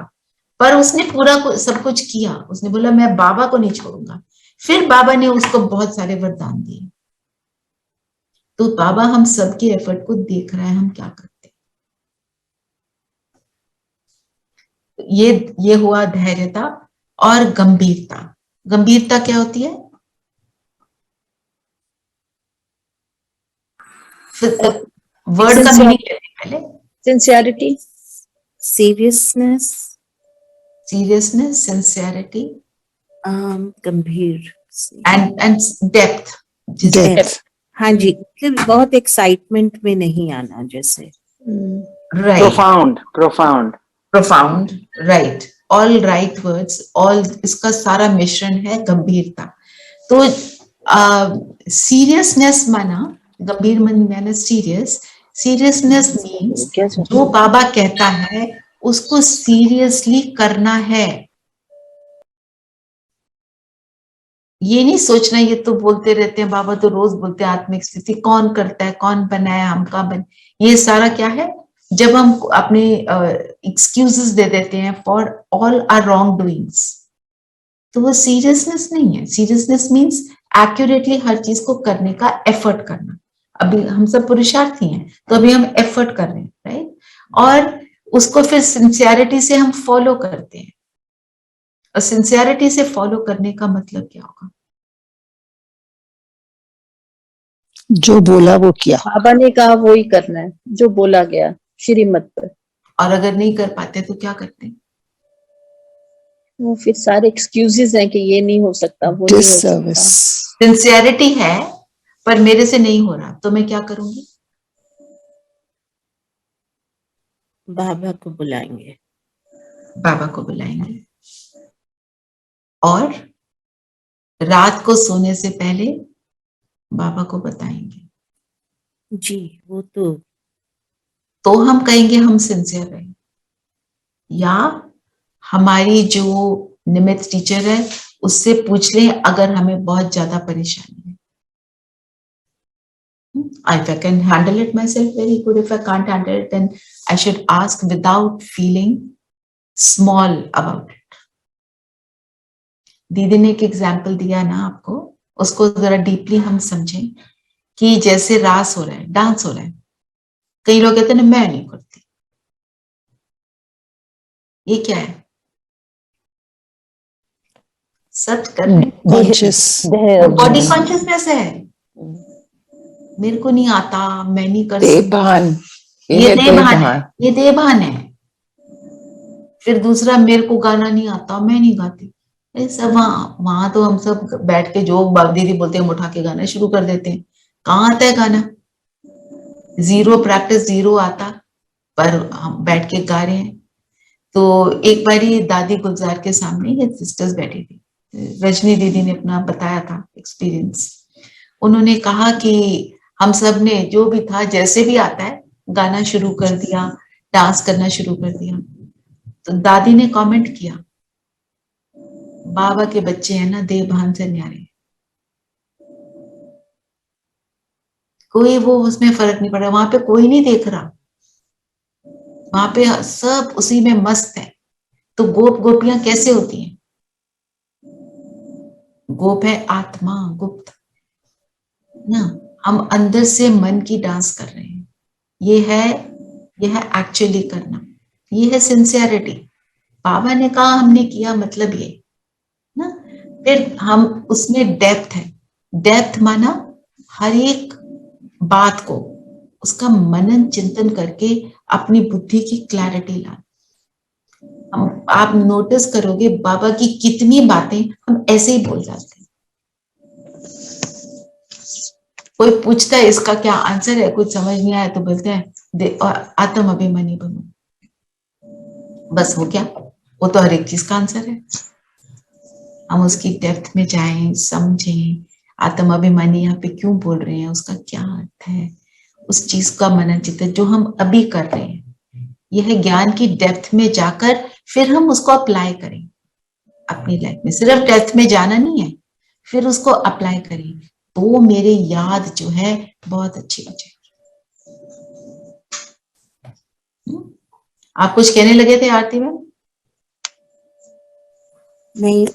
पर उसने पूरा सब कुछ किया। उसने बोला मैं बाबा को नहीं छोड़ूंगा। फिर बाबा ने उसको बहुत सारे वरदान दिए। तो बाबा हम सबके एफर्ट को देख रहा है, हम क्या करते हैं। ये हुआ धैर्यता और गंभीरता। गंभीरता क्या होती है? वर्ड का मीनिंग पहले सिंसियरिटी, सीरियसनेस, सिंसियरिटी, गंभीर एंड डेप्थ। हाँ जी, मतलब बहुत एक्साइटमेंट में नहीं आना जैसे। Right, profound, right, all right words, all, इसका सारा मिश्रण है गंभीरता। तो सीरियसनेस माना, गंभीर माना सीरियसनेस मीन्स जो बाबा कहता है उसको सीरियसली करना है। ये नहीं सोचना ये तो बोलते रहते हैं, बाबा तो रोज बोलते हैं आत्मिक स्थिति कौन करता है, कौन बनाया, हम का बन, ये सारा क्या है? जब हम अपने एक्सक्यूजेस दे देते हैं for all our wrong doings, तो वो सीरियसनेस नहीं है। सीरियसनेस मीन्स एक्यूरेटली हर चीज को करने का एफर्ट करना। अभी हम सब पुरुषार्थी हैं तो अभी हम एफर्ट कर रहे हैं, राइट। और उसको फिर सिंसियरिटी से हम फॉलो करते हैं। और सिंसियरिटी से फॉलो करने का मतलब क्या होगा? जो बोला वो किया। बाबा ने कहा वो ही करना है, जो बोला गया श्रीमत पर। और अगर नहीं कर पाते तो क्या करते हैं? वो फिर सारे एक्सक्यूजेस हैं कि ये नहीं हो सकता, वो नहीं हो डिससर्विस। सकता। सिंसियरिटी है पर मेरे से नहीं हो रहा, तो मैं क्या करूंगी? बाबा को बुलाएंगे। बाबा को बुलाएंगे और रात को सोने से पहले बाबा को बताएंगे। जी, वो तो हम कहेंगे हम सिंसियर रहे। या हमारी जो निमित्त टीचर है उससे पूछ लें अगर हमें बहुत ज्यादा परेशानी है। If I can handle it myself, very good. If I can't handle it, then I should ask without feeling small about it. दीदी ने एक एग्जाम्पल दिया ना आपको, उसको जरा डीपली हम समझें कि जैसे रास हो रहा है, डांस हो रहा है, कई लोग कहते हैं ना मैं नहीं करती। ये क्या है? सच कर रहे, कॉन्शियस बॉडी कॉन्शियसनेस है। मेरे को नहीं आता, मैं नहीं कर सकती। देभान, ये देभान है, ये देभान है। फिर दूसरा, मेरे को गाना नहीं आता, मैं नहीं गाती। ये सब वहां तो हम सब बैठ के जो दीदी बोलते हैं हम उठा के गाना शुरू कर देते हैं। कहाँ आता है गाना? जीरो प्रैक्टिस, जीरो आता, पर हम बैठ के गा रहे हैं। तो एक बारी दादी गुलजार के सामने ये सिस्टर्स बैठी थी, रजनी दीदी ने अपना बताया था एक्सपीरियंस। उन्होंने कहा कि हम सब ने जो भी था जैसे भी आता है गाना शुरू कर दिया, डांस करना शुरू कर दिया। तो दादी ने कमेंट किया, बाबा के बच्चे हैं ना, देवभान से न्यारे, कोई वो उसमें फर्क नहीं पड़ रहा, वहां पे कोई नहीं देख रहा, वहां पे सब उसी में मस्त है। तो गोप गोपियां कैसे होती हैं? गोप है आत्मा, गुप्त ना, हम अंदर से मन की डांस कर रहे हैं। ये है एक्चुअली करना, ये है सिंसियरिटी। बाबा ने कहा हमने किया, मतलब ये ना। फिर हम उसमें डेप्थ है, डेप्थ माना हर एक बात को उसका मनन चिंतन करके अपनी बुद्धि की क्लैरिटी लाना। आप नोटिस करोगे बाबा की कितनी बातें हम ऐसे ही भूल जाते हैं। कोई पूछता है इसका क्या आंसर है, कुछ समझ नहीं आया तो बोलते हैं आत्म अभिमानी बनो, बस हो गया। वो तो हर एक चीज का आंसर है। हम उसकी डेप्थ में जाएं, समझें आत्म अभिमानी यहाँ पे क्यों बोल रहे हैं, उसका क्या अर्थ है, उस चीज का मनन चिंतन जो हम अभी कर रहे हैं। यह ज्ञान की डेप्थ में जाकर फिर हम उसको अप्लाई करें अपनी लाइफ में। सिर्फ डेप्थ में जाना नहीं है, फिर उसको अप्लाई करें तो मेरी याद जो है बहुत अच्छी हो जाएगी। आप कुछ कहने लगे थे आरती में? नहीं,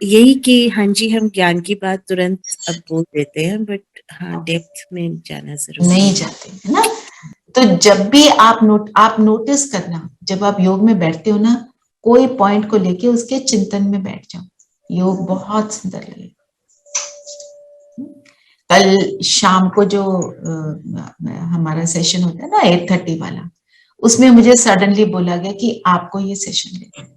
यही कि हाँ जी, हम ज्ञान की बात तुरंत अब बोल देते हैं, बट हाँ डेप्थ में जाना जरूरी नहीं जाते है ना। तो जब भी आप नोटिस करना, जब आप योग में बैठते हो ना, कोई पॉइंट को लेके उसके चिंतन में बैठ जाओ, योग बहुत सुंदर लगेगा। कल शाम को जो हमारा सेशन होता है ना 8:30 वाला, उसमें मुझे सडनली बोला गया कि आपको ये सेशन लेना है।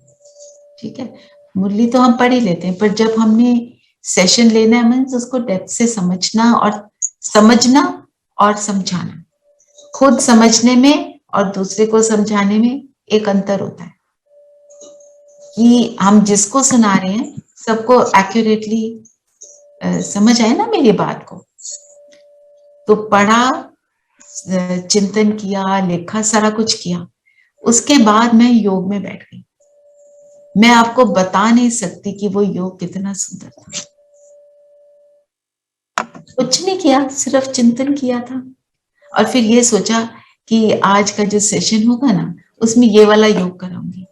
ठीक है, मुरली तो हम पढ़ ही लेते हैं, पर जब हमने सेशन लेना है मीन्स उसको डेप्थ से समझना और समझाना। खुद समझने में और दूसरे को समझाने में एक अंतर होता है कि हम जिसको सुना रहे हैं सबको एक्यूरेटली समझ आए ना मेरी बात को। तो पढ़ा, चिंतन किया, लिखा, सारा कुछ किया, उसके बाद मैं योग में बैठ गई। मैं आपको बता नहीं सकती कि वो योग कितना सुंदर था। कुछ नहीं किया, सिर्फ चिंतन किया था और फिर ये सोचा कि आज का जो सेशन होगा ना उसमें ये वाला योग कराऊंगी।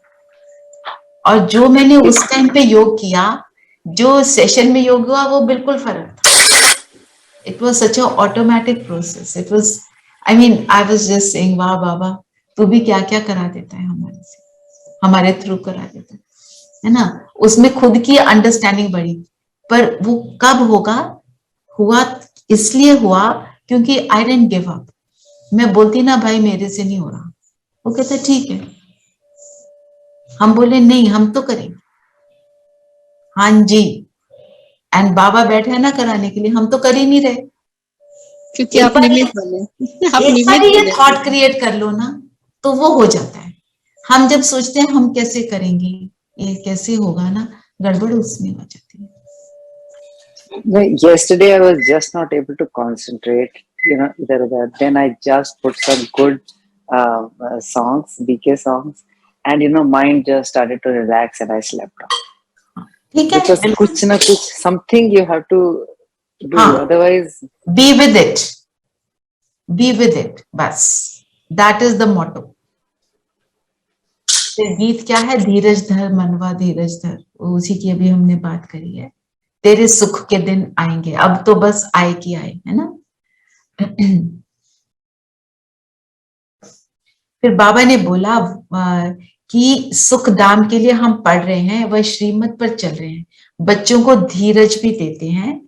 और जो मैंने उस टाइम पे योग किया, जो सेशन में योग हुआ, वो बिल्कुल फर्क था। It was such an automatic process. It was, I mean, I was just saying, wow, Baba, तू भी क्या क्या करा देता है हमारे से, हमारे थ्रू करा देता है ना। उसमें खुद की अंडरस्टैंडिंग बढ़ी, पर वो कब होगा, हुआ इसलिए हुआ क्योंकि आई डिडंट गिव अप। मैं बोलती ना भाई मेरे से नहीं हो रहा, वो कहते ठीक है। हम बोले नहीं हम तो करेंगे, हाँ जी, एंड बाबा बैठे हैं ना कराने के लिए, हम तो कर ही नहीं रहे। क्योंकि आप निमित्त बने, आप एक बार निमित्त ये बने। थॉट क्रिएट कर लो ना तो वो हो जाता है। हम जब सोचते हैं हम कैसे करेंगे, ये कैसे होगा ना, गड़बड़ उसमें हो जाती है। No, yesterday I was just not able to concentrate, either that. Then I just put some good songs, BK songs, and mind just started to relax and I slept off. ठीक है, Because कुछ ना कुछ something you have to do, हाँ, otherwise be with it, be with it, बस that is the motto. गीत क्या है, धीरज धर मनवा धीरज धर, उसी की अभी हमने बात करी है। तेरे सुख के दिन आएंगे, अब तो बस आए कि आए, है ना। फिर बाबा ने बोला कि सुख दाम के लिए हम पढ़ रहे हैं, वह श्रीमत पर चल रहे हैं, बच्चों को धीरज भी देते हैं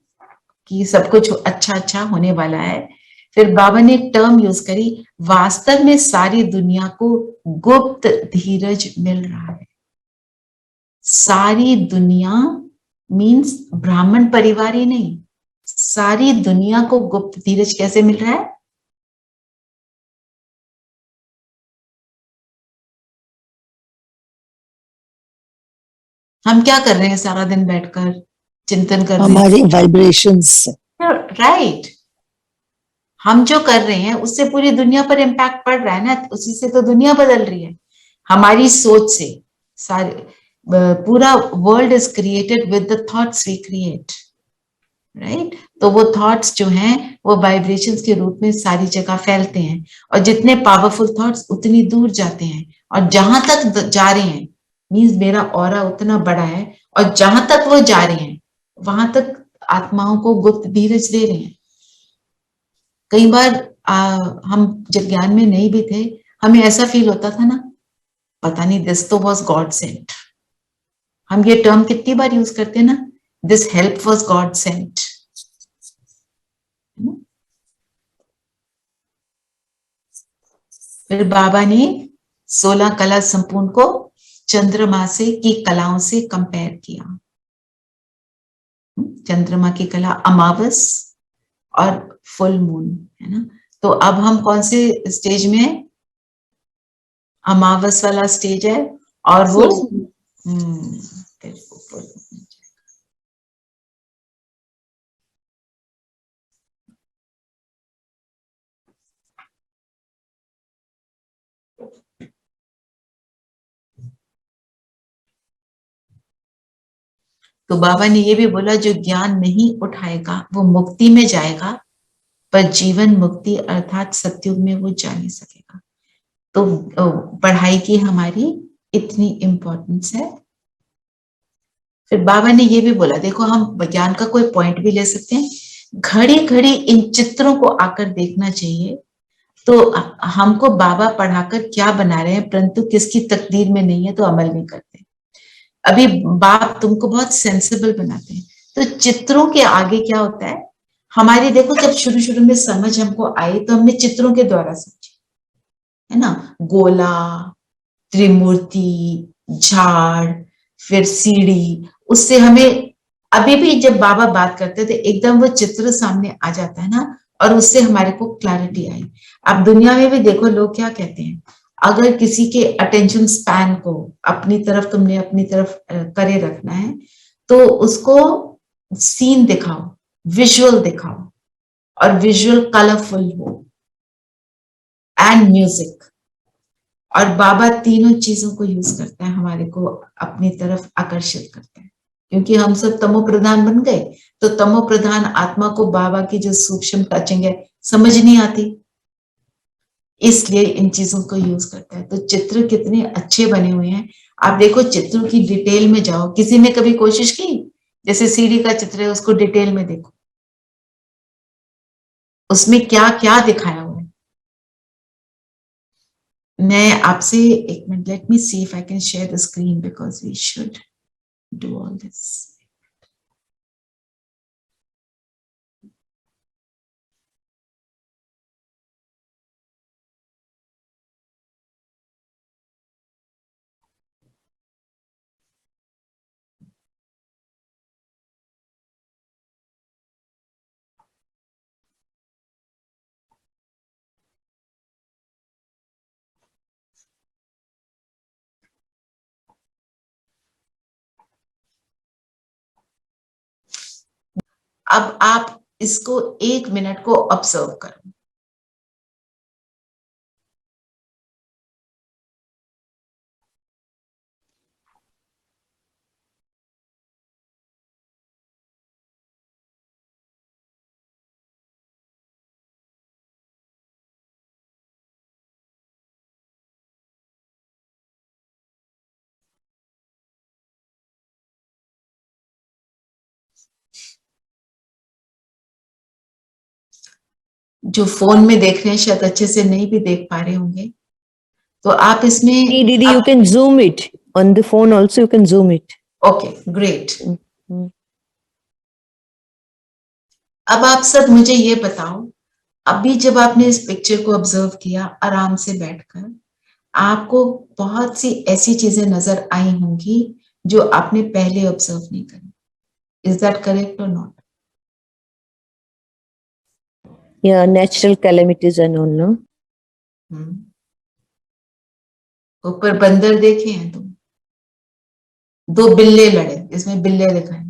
कि सब कुछ अच्छा अच्छा होने वाला है। फिर बाबा ने एक टर्म यूज करी, वास्तव में सारी दुनिया को गुप्त धीरज मिल रहा है। सारी दुनिया मीन्स ब्राह्मण परिवार ही नहीं, सारी दुनिया को गुप्त धीरज कैसे मिल रहा है? हम क्या कर रहे हैं सारा दिन बैठकर चिंतन कर रहे हैं, हमारी वाइब्रेशंस, राइट। हम जो कर रहे हैं उससे पूरी दुनिया पर इम्पैक्ट पड़ रहा है ना, उसी से तो दुनिया बदल रही है हमारी सोच से। सारे पूरा world is created with the thoughts we create, right. तो वो थॉट्स जो हैं वो वाइब्रेशंस के रूप में सारी जगह फैलते हैं, और जितने पावरफुल थॉट्स उतनी दूर जाते हैं, और जहां तक जा रहे हैं मीन्स मेरा ऑरा उतना बड़ा है, और जहां तक वो जा रहे हैं वहां तक आत्माओं को गुप्त धीरज दे रहे हैं। कई बार हम जब ज्ञान में नहीं भी थे, हमें ऐसा फील होता था ना, पता नहीं दिस तो वॉज गॉड सेंट। हम ये टर्म कितनी बार यूज करते हैं ना, this help was God sent. फिर बाबा ने 16 कला संपूर्ण को चंद्रमा से की कलाओं से कंपेयर किया। चंद्रमा की कला अमावस और फुल मून, है ना। तो अब हम कौन से स्टेज में है? अमावस वाला स्टेज है, और वो तो बाबा ने ये भी बोला, जो ज्ञान नहीं उठाएगा वो मुक्ति में जाएगा, पर जीवन मुक्ति अर्थात सतयुग में वो जा नहीं सकेगा। तो पढ़ाई की हमारी इतनी इंपॉर्टेंस है। फिर बाबा ने ये भी बोला, देखो हम विज्ञान का कोई पॉइंट भी ले सकते हैं, घड़ी घड़ी इन चित्रों को आकर देखना चाहिए। तो हमको बाबा पढ़ाकर क्या बना रहे हैं, परंतु किसकी तकदीर में नहीं है तो अमल नहीं करते। अभी बाप तुमको बहुत सेंसिबल बनाते हैं, तो चित्रों के आगे क्या होता है हमारे, देखो जब शुरू शुरू में समझ हमको आई तो हमने चित्रों के द्वारा समझी, है ना। गोला, त्रिमूर्ति, झाड़, फिर सीढ़ी, उससे हमें अभी भी जब बाबा बात करते थे एकदम वो चित्र सामने आ जाता है ना, और उससे हमारे को क्लैरिटी आई। अब दुनिया में भी देखो लोग क्या कहते हैं, अगर किसी के अटेंशन स्पैन को अपनी तरफ तुमने अपनी तरफ करे रखना है तो उसको सीन दिखाओ, विजुअल दिखाओ, और विजुअल कलरफुल हो, एंड म्यूजिक। और बाबा तीनों चीजों को यूज करता है, हमारे को अपनी तरफ आकर्षित करता है। क्योंकि हम सब तमो प्रधान बन गए, तो तमो प्रधान आत्मा को बाबा की जो सूक्ष्म टचिंग है समझ नहीं आती, इसलिए इन चीजों को यूज करता है। तो चित्र कितने अच्छे बने हुए हैं, आप देखो चित्रों की डिटेल में जाओ। किसी ने कभी कोशिश की, जैसे सीढ़ी का चित्र है उसको डिटेल में देखो, उसमें क्या क्या दिखाया हुआ है। मैं आपसे एक minute, let me see if I can share the screen because we should do all this. अब आप इसको 1 मिनट को ऑब्जर्व करो. जो फोन में देख रहे हैं शायद अच्छे से नहीं भी देख पा रहे होंगे, तो आप इसमें Hey, Didi, you can zoom it. On the phone also, you can zoom it. Okay great. Mm. अब आप सब मुझे ये बताओ, अभी जब आपने इस पिक्चर को ऑब्जर्व किया आराम से बैठकर, आपको बहुत सी ऐसी चीजें नजर आई होंगी जो आपने पहले ऑब्जर्व नहीं करी. इज दैट करेक्ट और not? Yeah, natural calamities and all, no? ऊपर बंदर देखे हैं तुम? 2 बिल्ले लड़े, इसमें बिल्ले दिखाए,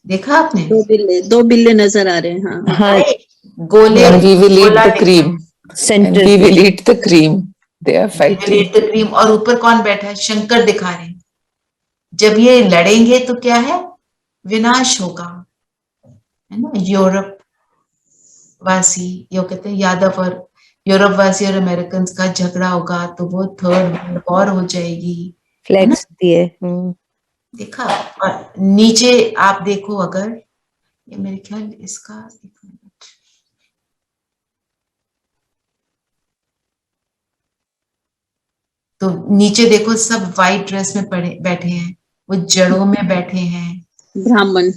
देखा आपने? 2 बिल्ले नजर आ रहे हैं. हाँ. हाँ, गोले, And we will eat गोला the दिखा cream. है. center And we पे. will eat the cream. They are We will fighting. eat the cream. और ऊपर कौन बैठा है? शंकर दिखा रहे हैं. जब ये लड़ेंगे तो क्या है? विनाश होगा, है ना. यूरोप वासी, यो कहते हैं यादव और यूरोप वासी और अमेरिकन का झगड़ा होगा तो वो थर्ड वॉर हो जाएगी. Flags दिए. देखा. और नीचे आप देखो, अगर ये मेरे ख्याल इसका, एक मिनट, तो नीचे देखो सब वाइट ड्रेस में पड़े बैठे हैं, वो जड़ों में बैठे हैं, ब्राह्मण.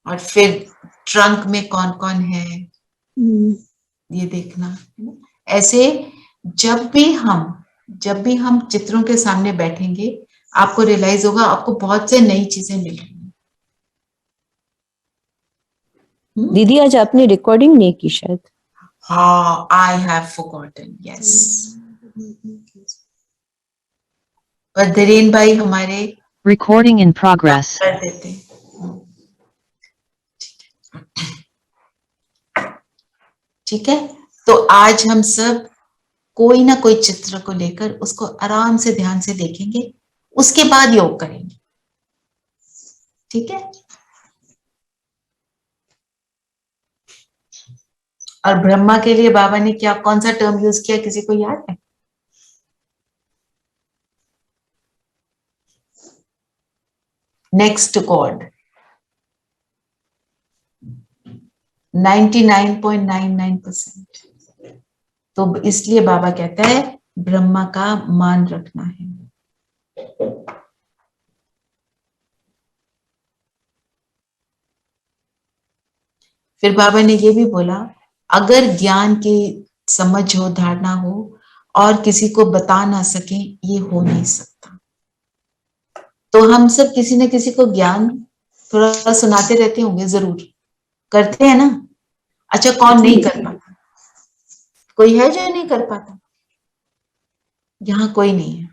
और फिर ट्रंक में कौन कौन है ये देखना, है ना. ऐसे जब भी हम चित्रों के सामने बैठेंगे आपको रियलाइज होगा आपको बहुत से नई चीजें मिल रही हैं. दीदी आज आपने रिकॉर्डिंग नहीं की शायद. हाँ, आई हैव फॉरगॉटन. यस. पर धीरेन भाई हमारे Recording in progress. कर देते हैं. ठीक है. तो आज हम सब कोई ना कोई चित्र को लेकर उसको आराम से ध्यान से देखेंगे, उसके बाद योग करेंगे. ठीक है. और ब्रह्मा के लिए बाबा ने क्या, कौन सा टर्म यूज किया, किसी को याद है? Next God. 99.99%. तो इसलिए बाबा कहता है ब्रह्मा का मान रखना है. फिर बाबा ने ये भी बोला, अगर ज्ञान की समझ हो, धारणा हो और किसी को बता ना सके, ये हो नहीं सकता. तो हम सब किसी न किसी को ज्ञान थोड़ा सुनाते रहते होंगे, जरूर करते हैं ना. अच्छा, कौन नहीं कर पाता? कोई है जो नहीं कर पाता? यहाँ कोई नहीं है.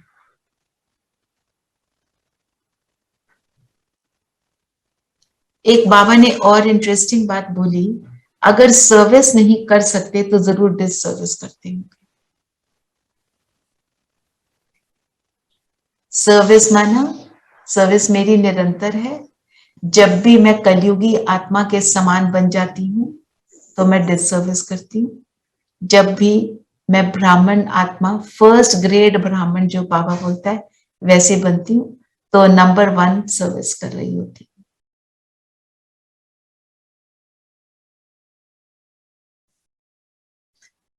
एक बाबा ने और इंटरेस्टिंग बात बोली, अगर सर्विस नहीं कर सकते तो जरूर डिसर्विस करते होंगे. सर्विस माना, सर्विस मेरी निरंतर है. जब भी मैं कलयुगी आत्मा के समान बन जाती हूँ तो मैं डिसर्विस करती हूँ. जब भी मैं ब्राह्मण आत्मा, फर्स्ट ग्रेड ब्राह्मण जो बाबा बोलता है वैसे बनती हूँ, तो नंबर 1 सर्विस कर रही होती.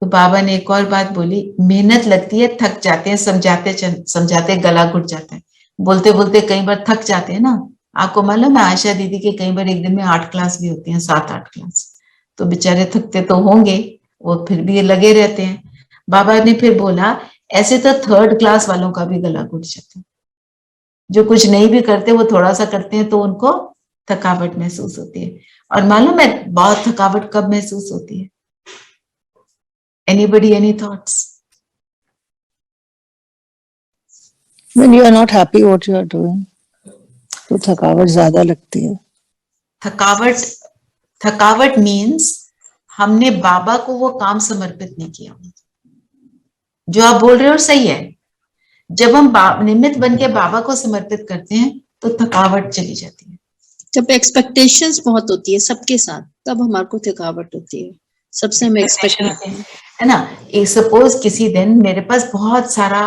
तो बाबा ने एक और बात बोली, मेहनत लगती है, थक जाते हैं, समझाते गला घुट जाता है, बोलते बोलते कई बार थक जाते हैं ना। आपको मालूम है आशा दीदी के कई बार एक दिन में 8 क्लास भी होती हैं, 7-8 क्लास, तो बेचारे थकते तो होंगे, वो फिर भी लगे रहते हैं। बाबा ने फिर बोला ऐसे तो 3rd क्लास वालों का भी गला घुट जाता है, जो कुछ नहीं भी करते वो थोड़ा सा करते हैं तो उनको थकावट महसूस होती है। और मालूम है बहुत थकावट कब महसूस होती है? Anybody, any thoughts? When you are not happy what you are doing, तो थकावट ज्यादा लगती है। थकावट मीन्स हमने बाबा को वो काम समर्पित नहीं किया। जो आप बोल रहे हो सही है, जब हम निमित्त बन के बाबा को समर्पित करते हैं तो थकावट चली जाती है। जब एक्सपेक्टेशंस बहुत होती है सबके साथ, तब हमारे को थकावट होती है। सबसे हम एक्सपेक्ट करते हैं, है ना। एक सपोज किसी दिन मेरे पास बहुत सारा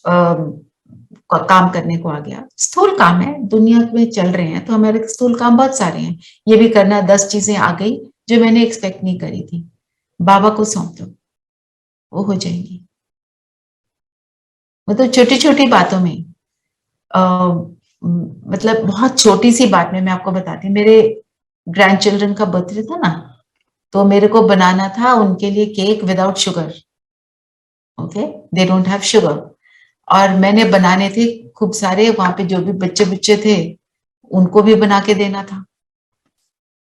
काम करने को आ गया, स्थूल काम है, दुनिया में चल रहे हैं तो हमारे स्थूल काम बहुत सारे हैं, ये भी करना, 10 चीजें आ गई जो मैंने एक्सपेक्ट नहीं करी थी। बाबा को सौंप दो, वो हो जाएंगी। मतलब छोटी छोटी बातों में मतलब बहुत छोटी सी बात में मैं आपको बताती हूँ। मेरे ग्रैंड चिल्ड्रन का बर्थडे था ना, तो मेरे को बनाना था उनके लिए cake without sugar. Okay, they don't have sugar, और मैंने बनाने थे खूब सारे, वहां पे जो भी बच्चे थे उनको भी बना के देना था।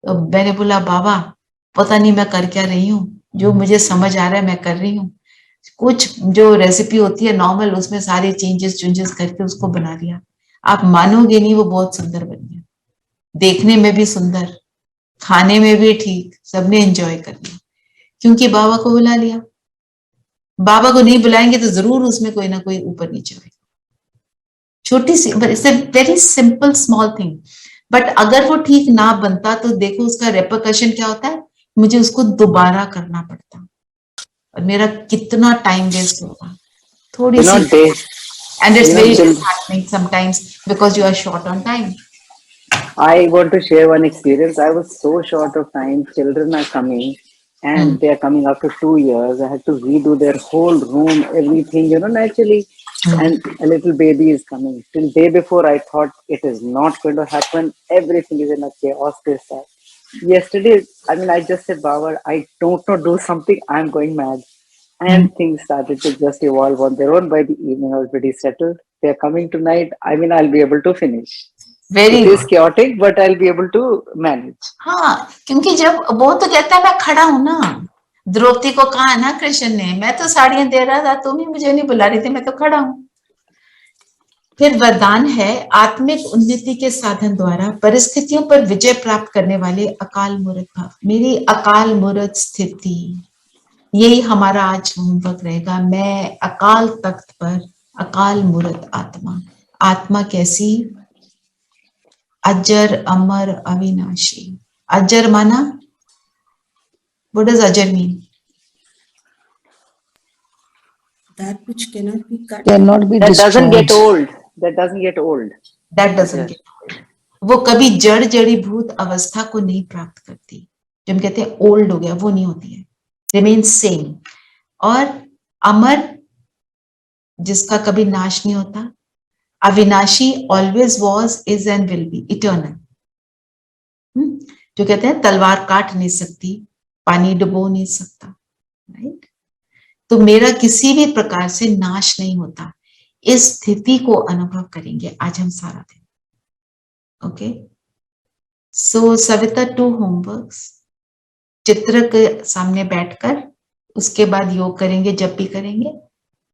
तो मैंने बोला बाबा पता नहीं मैं कर क्या रही हूँ, जो मुझे समझ आ रहा है मैं कर रही हूँ। कुछ जो रेसिपी होती है नॉर्मल, उसमें सारे चेंजेस करके उसको बना दिया। आप मानोगे नहीं, वो बहुत सुंदर बन गया, देखने में भी सुंदर, खाने में भी ठीक, सबने एंजॉय कर लिया, क्योंकि बाबा को बुला लिया। बाबा को नहीं बुलाएंगे तो जरूर उसमें कोई ना कोई ऊपर नीचे होगा। छोटी सी, it's a very simple small thing, but अगर वो ठीक ना बनता तो देखो उसका रेपरकशन क्या होता है, मुझे उसको दोबारा करना पड़ता और मेरा कितना टाइम वेस्ट होगा। थोड़ी सी, and it's very disheartening sometimes because you are short on time. I want to share one experience. I was so short of time. Children are coming and they are coming after 2 years. I had to redo their whole room, everything, naturally. And a little baby is coming. Till day before, I thought it is not going to happen. Everything is in a chaos. Yesterday, I just said, Baba, I don't know, do something. I'm going mad. And things started to just evolve on their own. By the evening, I was pretty settled. They're coming tonight. I'll be able to finish. It is chaotic, but I'll be able to manage. हाँ, क्योंकि जब वो तो कहता है मैं खड़ा हूं ना, द्रौपदी को कहा ना कृष्ण ने, मैं तो साड़ियां दे रहा था, तुम ही मुझे नहीं बुला रही थी, मैं तो खड़ा हूं। फिर वरदान है, आत्मिक उन्नति के साधन द्वारा परिस्थितियों पर विजय प्राप्त करने वाले अकाल मूर्त भाव। मेरी अकाल मूर्त स्थिति, यही हमारा आज होमवर्क रहेगा। मैं अकाल तख्त पर अकाल मूर्त आत्मा। आत्मा कैसी? अजर, अमर, अविनाशी। अजर माना, what does अजर mean? That which cannot be cut. Cannot be That destroyed. doesn't get old. That doesn't get old. That doesn't get old. वो कभी जड़ीभूत अवस्था को नहीं प्राप्त करती। जो हम कहते हैं ओल्ड हो गया, वो नहीं होती है, रिमेन सेम। और अमर, जिसका कभी नाश नहीं होता। अविनाशी, always was, is and will be, eternal. जो कहते हैं तलवार काट नहीं सकती, पानी डुबो नहीं सकता, राइट। तो मेरा किसी भी प्रकार से नाश नहीं होता, इस स्थिति को अनुभव करेंगे आज हम सारा दिन। ओके, सो सविता 2 होमवर्क्स, चित्र के सामने बैठकर, उसके बाद योग करेंगे, जब भी करेंगे।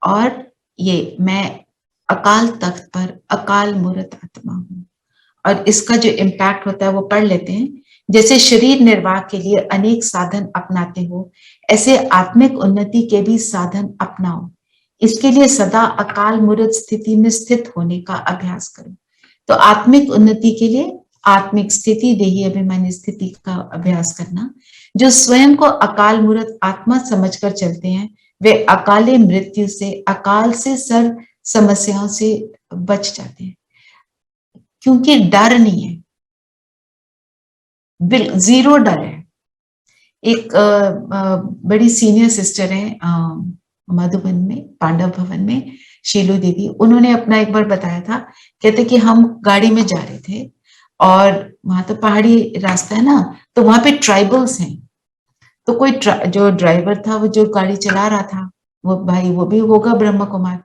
और ये मैं अकाल तख्त पर अकाल मूर्त आत्मा हूं, और इसका जो इम्पैक्ट होता है वो पढ़ लेते हैं। जैसे शरीर निर्वाह के लिए अनेक साधन अपनाते हो, ऐसे आत्मिक उन्नति के भी साधन अपनाओ। इसके लिए सदा अकाल मूर्त स्थिति में स्थित होने का अभ्यास करो। तो आत्मिक उन्नति के लिए आत्मिक स्थिति, देही अभिमानी स्थिति का अभ्यास करना। जो स्वयं को अकाल मूर्त आत्मा समझकर चलते हैं, वे अकाले मृत्यु से, अकाल से, सर्व समस्याओं से बच जाते हैं, क्योंकि डर नहीं है, जीरो डर है। एक बड़ी सीनियर सिस्टर है मधुबन में, पांडव भवन में, शीलू दीदी, उन्होंने अपना एक बार बताया था। कहते कि हम गाड़ी में जा रहे थे और वहां तो पहाड़ी रास्ता है ना, तो वहां पे ट्राइबल्स हैं। तो कोई जो ड्राइवर था, वो जो गाड़ी चला रहा था, वो भाई वो भी होगा ब्रह्म कुमार,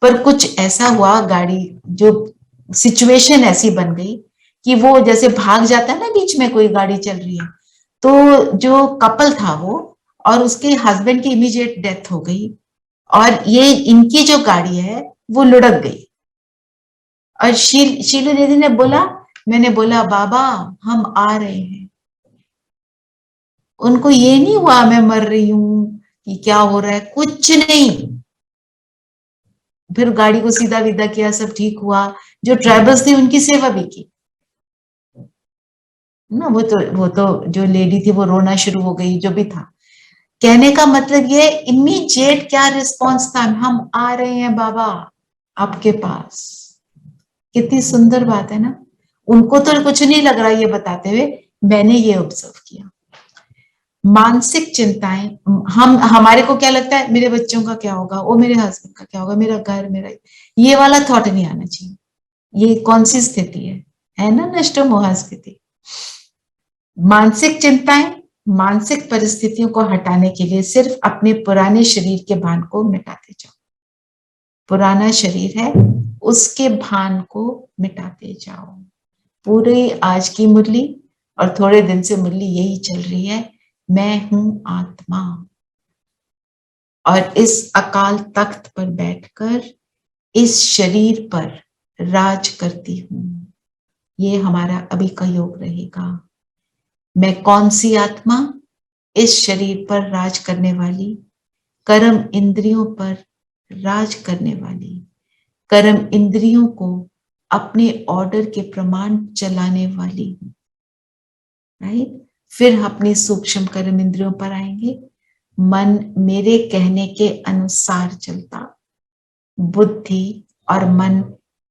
पर कुछ ऐसा हुआ, गाड़ी जो सिचुएशन ऐसी बन गई कि वो जैसे भाग जाता है ना, बीच में कोई गाड़ी चल रही है, तो जो कपल था वो और उसके हस्बैंड की इमीडिएट डेथ हो गई, और ये इनकी जो गाड़ी है वो लुढ़क गई। और शीलू दीदी ने बोला, मैंने बोला बाबा हम आ रहे हैं। उनको ये नहीं हुआ मैं मर रही हूं कि क्या हो रहा है, कुछ नहीं। फिर गाड़ी को सीधा विदा किया, सब ठीक हुआ। जो ट्राइबल्स थे उनकी सेवा भी की ना। वो तो जो लेडी थी वो रोना शुरू हो गई, जो भी था। कहने का मतलब ये इमीडिएट क्या रिस्पॉन्स था, हम आ रहे हैं बाबा आपके पास। कितनी सुंदर बात है ना। उनको तो कुछ नहीं लग रहा ये बताते हुए, मैंने ये ऑब्जर्व किया। मानसिक चिंताएं, हम हमारे को क्या लगता है, मेरे बच्चों का क्या होगा, वो मेरे हस्बैंड का क्या होगा, मेरा घर, मेरा, ये वाला थॉट नहीं आना चाहिए। ये कौन सी स्थिति है ना, नष्ट मोह स्थिति। मानसिक चिंताएं, मानसिक परिस्थितियों को हटाने के लिए सिर्फ अपने पुराने शरीर के भान को मिटाते जाओ। पुराना शरीर है, उसके भान को मिटाते जाओ। पूरे आज की मुरली और थोड़े दिन से मुरली यही चल रही है, मैं हूं आत्मा, और इस अकाल तख्त पर बैठकर इस शरीर पर राज करती हूं। ये हमारा अभी का योग रहेगा। मैं कौन सी आत्मा? इस शरीर पर राज करने वाली, कर्म इंद्रियों पर राज करने वाली, कर्म इंद्रियों को अपने ऑर्डर के प्रमाण चलाने वाली, राइट। फिर अपनी सूक्ष्म कर्म इंद्रियों पर आएंगे। मन मेरे कहने के अनुसार चलता, बुद्धि और मन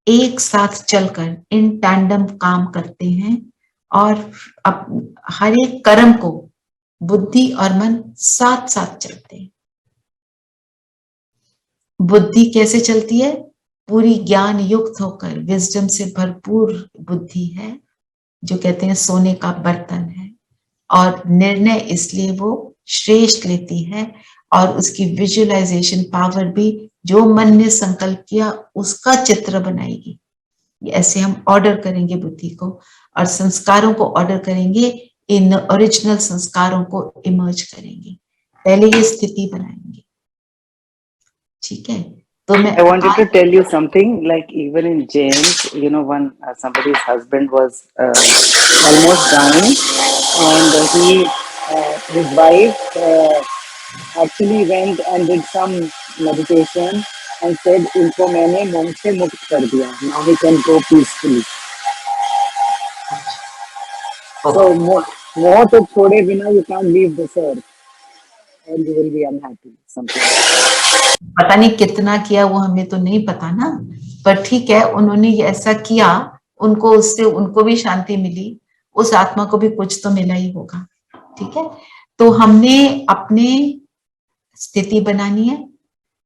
एक साथ चलकर इन टैंडम काम करते हैं, और हर एक कर्म को बुद्धि और मन साथ साथ चलते हैं। बुद्धि कैसे चलती है? पूरी ज्ञान युक्त होकर, विजडम से भरपूर बुद्धि है, जो कहते हैं सोने का बर्तन है, और निर्णय इसलिए वो श्रेष्ठ लेती है, और उसकी विजुअलाइजेशन पावर भी जो मन ने संकल्प किया उसका चित्र बनाएगी। ऐसे हम ऑर्डर करेंगे बुद्धि को, और संस्कारों को ऑर्डर करेंगे, इन ओरिजिनल संस्कारों को इमर्ज करेंगे। पहले ये स्थिति बनाएंगे, ठीक है। तो मैं I wanted to tell you something, like even in James, you know, when somebody's husband was almost dying, and his wife actually went and did some meditation and said, "इनको मैंने मोह से मुक्त कर दिया. Now he can go peacefully." So मोह तो छोड़े बिना you can't leave this earth, and you will be unhappy. Something. पता नहीं कितना किया वो हमें तो नहीं पता ना, पर ठीक है, उन्होंने ऐसा किया, उनको उससे उनको भी शांति मिली, उस आत्मा को भी कुछ तो मिला ही होगा, ठीक है। तो हमने अपने स्थिति बनानी है।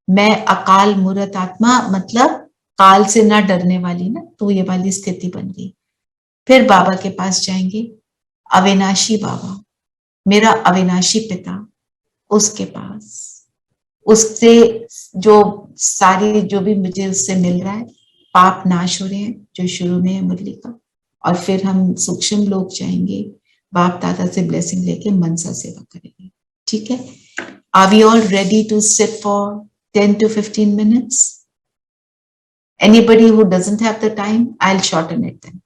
मैं अकाल मूर्त आत्मा, मतलब काल से ना डरने वाली ना, तो ये वाली स्थिति बन गई। फिर बाबा के पास जाएंगे, अविनाशी बाबा, मेरा अविनाशी पिता, उसके पास, उससे जो सारी जो भी मुझे उससे मिल रहा है, पाप नाश हो रहे हैं जो शुरू में है मुरली का, और फिर हम सूक्ष्म लोग जाएंगे, बाप दादा से ब्लेसिंग लेके मनसा सेवा करेंगे, ठीक है। Are we all ready to sit for 10 to 15 minutes? Anybody who doesn't have the time, I'll shorten it then.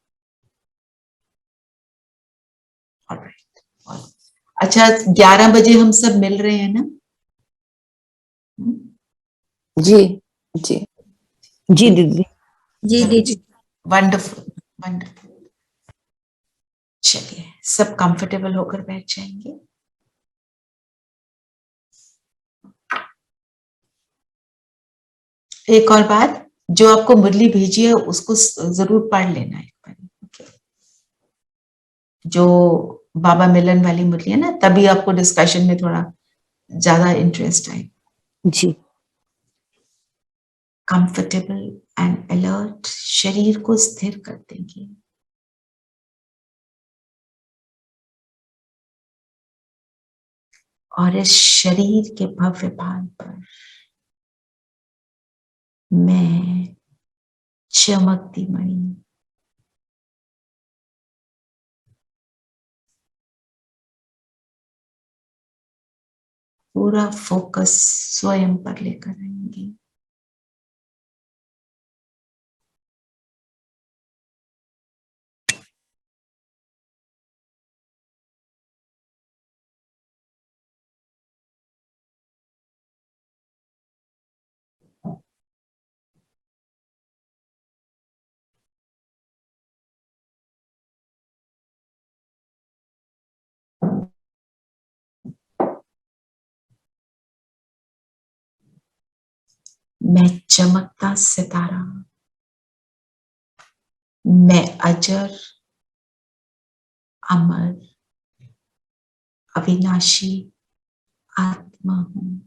All right. अच्छा, 11 बजे हम सब मिल रहे हैं ना? जी जी जी दीदी। जी दीदी। Wonderful wonderful. चलिए, सब कंफर्टेबल होकर बैठ जाएंगे। एक और बात, जो आपको मुरली भेजी है उसको जरूर पढ़ लेना एक बार, जो बाबा मिलन वाली मुरली है ना, तभी आपको डिस्कशन में थोड़ा ज्यादा इंटरेस्ट आए। जी। कंफर्टेबल एंड अलर्ट शरीर को स्थिर कर देंगे। और इस शरीर के भव्य भार पर मैं चमकती मणि पूरा फोकस स्वयं पर लेकर आएंगे। मैं चमकता सितारा, मैं अजर अमर अविनाशी आत्मा हूं।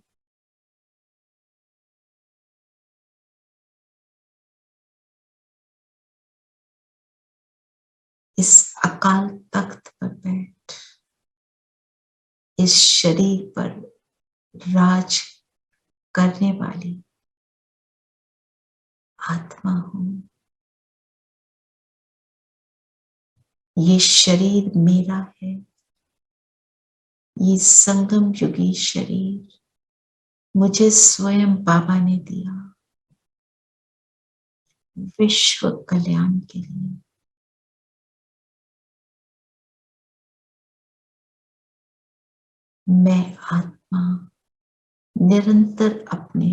इस अकाल तख्त पर बैठ इस शरीर पर राज करने वाली आत्मा हूं। ये शरीर मेरा है, ये संगम युगी शरीर मुझे स्वयं बाबा ने दिया विश्व कल्याण के लिए। मैं आत्मा निरंतर अपने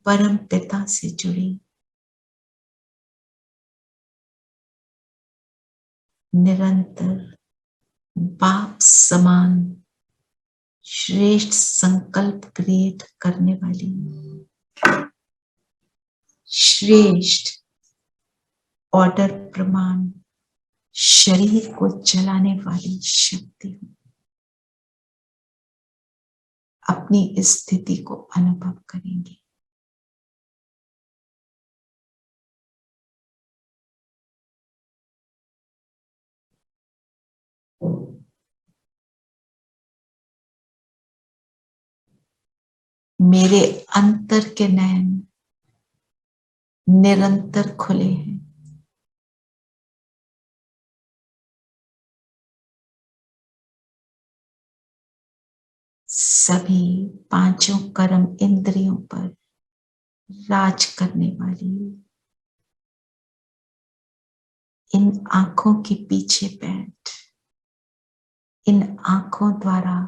परम पिता से जुड़ी, निरंतर बाप समान श्रेष्ठ संकल्प क्रिएट करने वाली, श्रेष्ठ ऑर्डर प्रमाण शरीर को चलाने वाली शक्ति हूं। अपनी इस स्थिति को अनुभव करेंगे। मेरे अंतर के नयन निरंतर खुले हैं। सभी पांचों कर्म इंद्रियों पर राज करने वाली इन आंखों के पीछे बैठ इन आंखों द्वारा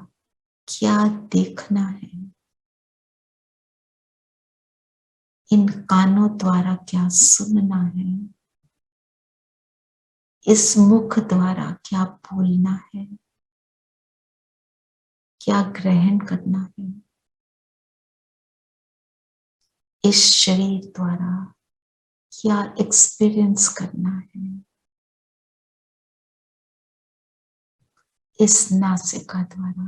क्या देखना है, इन कानों द्वारा क्या सुनना है, इस मुख द्वारा क्या बोलना है, क्या ग्रहण करना है, इस शरीर द्वारा क्या एक्सपीरियंस करना है, इस नासिका द्वारा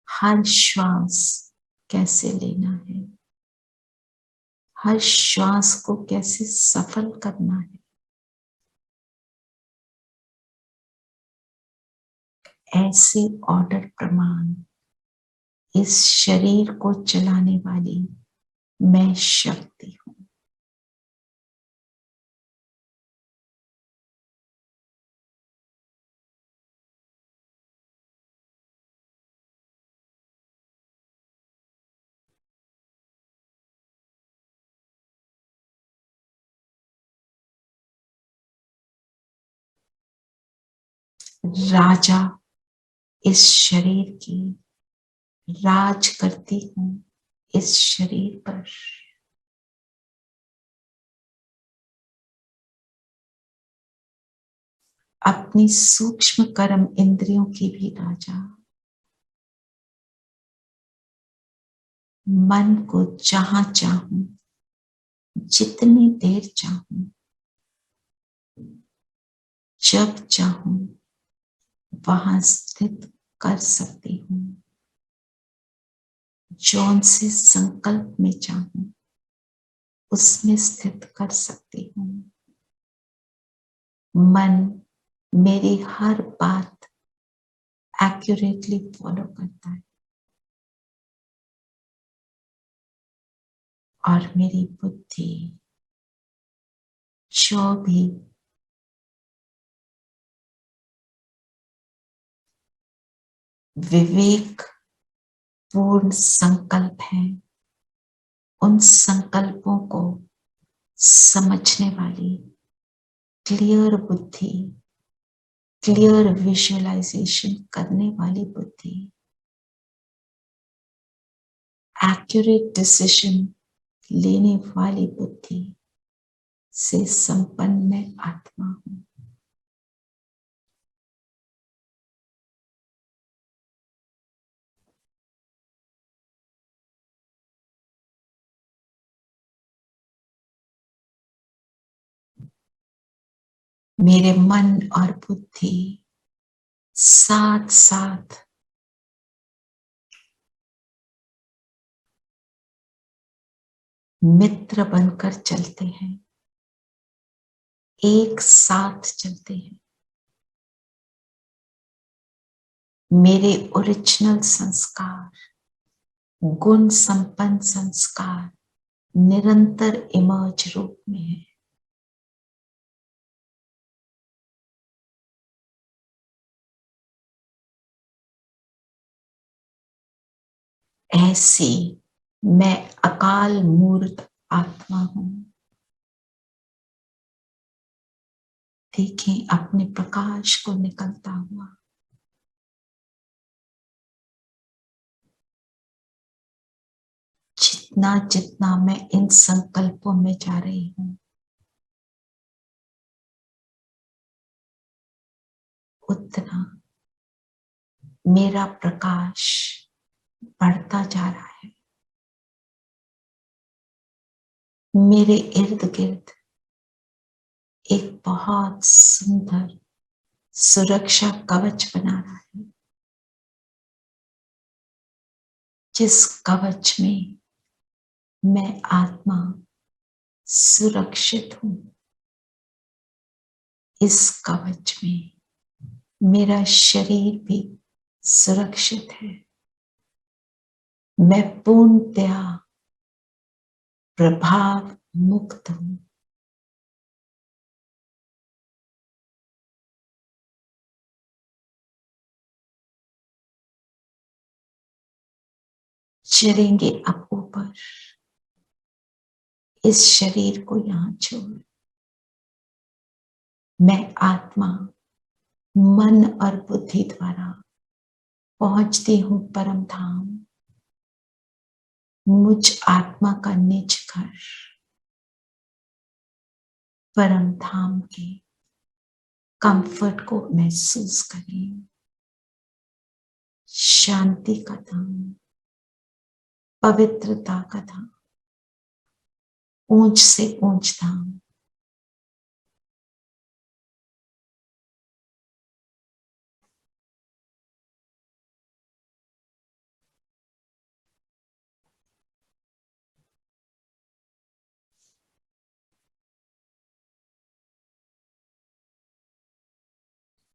हर श्वास कैसे लेना है, हर श्वास को कैसे सफल करना है। ऐसे ऑर्डर प्रमाण इस शरीर को चलाने वाली मैं शक्ति हूं। राजा इस शरीर की, राज करती हूं इस शरीर पर। अपनी सूक्ष्म कर्म इंद्रियों की भी राजा। मन को जहां चाहूं, जितनी देर चाहूं, जब चाहूं वहां स्थित कर सकती हूँ। जौन से संकल्प में चाहूं उसमें स्थित कर सकती हूँ। मन मेरी हर बात एक्यूरेटली फॉलो करता है और मेरी बुद्धि जो भी विवेक पूर्ण संकल्प है, उन संकल्पों को समझने वाली क्लियर बुद्धि, क्लियर विजुअलाइजेशन करने वाली बुद्धि, एक्यूरेट डिसीजन लेने वाली बुद्धि से संपन्न मैं आत्मा हूं। मेरे मन और बुद्धि साथ साथ मित्र बनकर चलते हैं, एक साथ चलते हैं। मेरे ओरिजिनल संस्कार, गुण संपन्न संस्कार निरंतर इमर्ज रूप में है। ऐसी मैं अकाल मूर्त आत्मा हूं। देखें अपने प्रकाश को निकलता हुआ। जितना जितना मैं इन संकल्पों में जा रही हूं, उतना मेरा प्रकाश बढ़ता जा रहा है। मेरे इर्द गिर्द एक बहुत सुंदर सुरक्षा कवच बना रहा है, जिस कवच में मैं आत्मा सुरक्षित हूं। इस कवच में मेरा शरीर भी सुरक्षित है। मैं पूर्णतया प्रभाव मुक्त हूं। चलेंगे अब ऊपर, इस शरीर को यहां छोड़। मैं आत्मा मन और बुद्धि द्वारा पहुंचती हूं परम धाम। मुझ आत्मा का निज घर परम धाम के कंफर्ट को महसूस करें। शांति का धाम, पवित्रता का धाम, ऊंच से ऊंच धाम।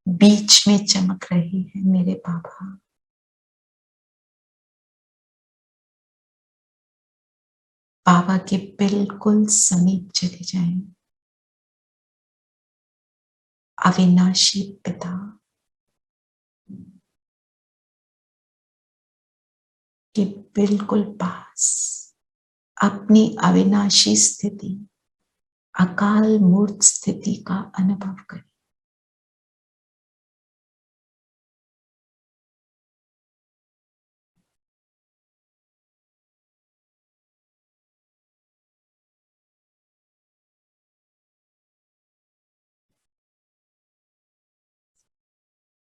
बीच में चमक रही है मेरे बाबा। बाबा के बिल्कुल समीप चले जाएं। अविनाशी पिता के बिल्कुल पास अपनी अविनाशी स्थिति, अकाल मूर्त स्थिति का अनुभव करें।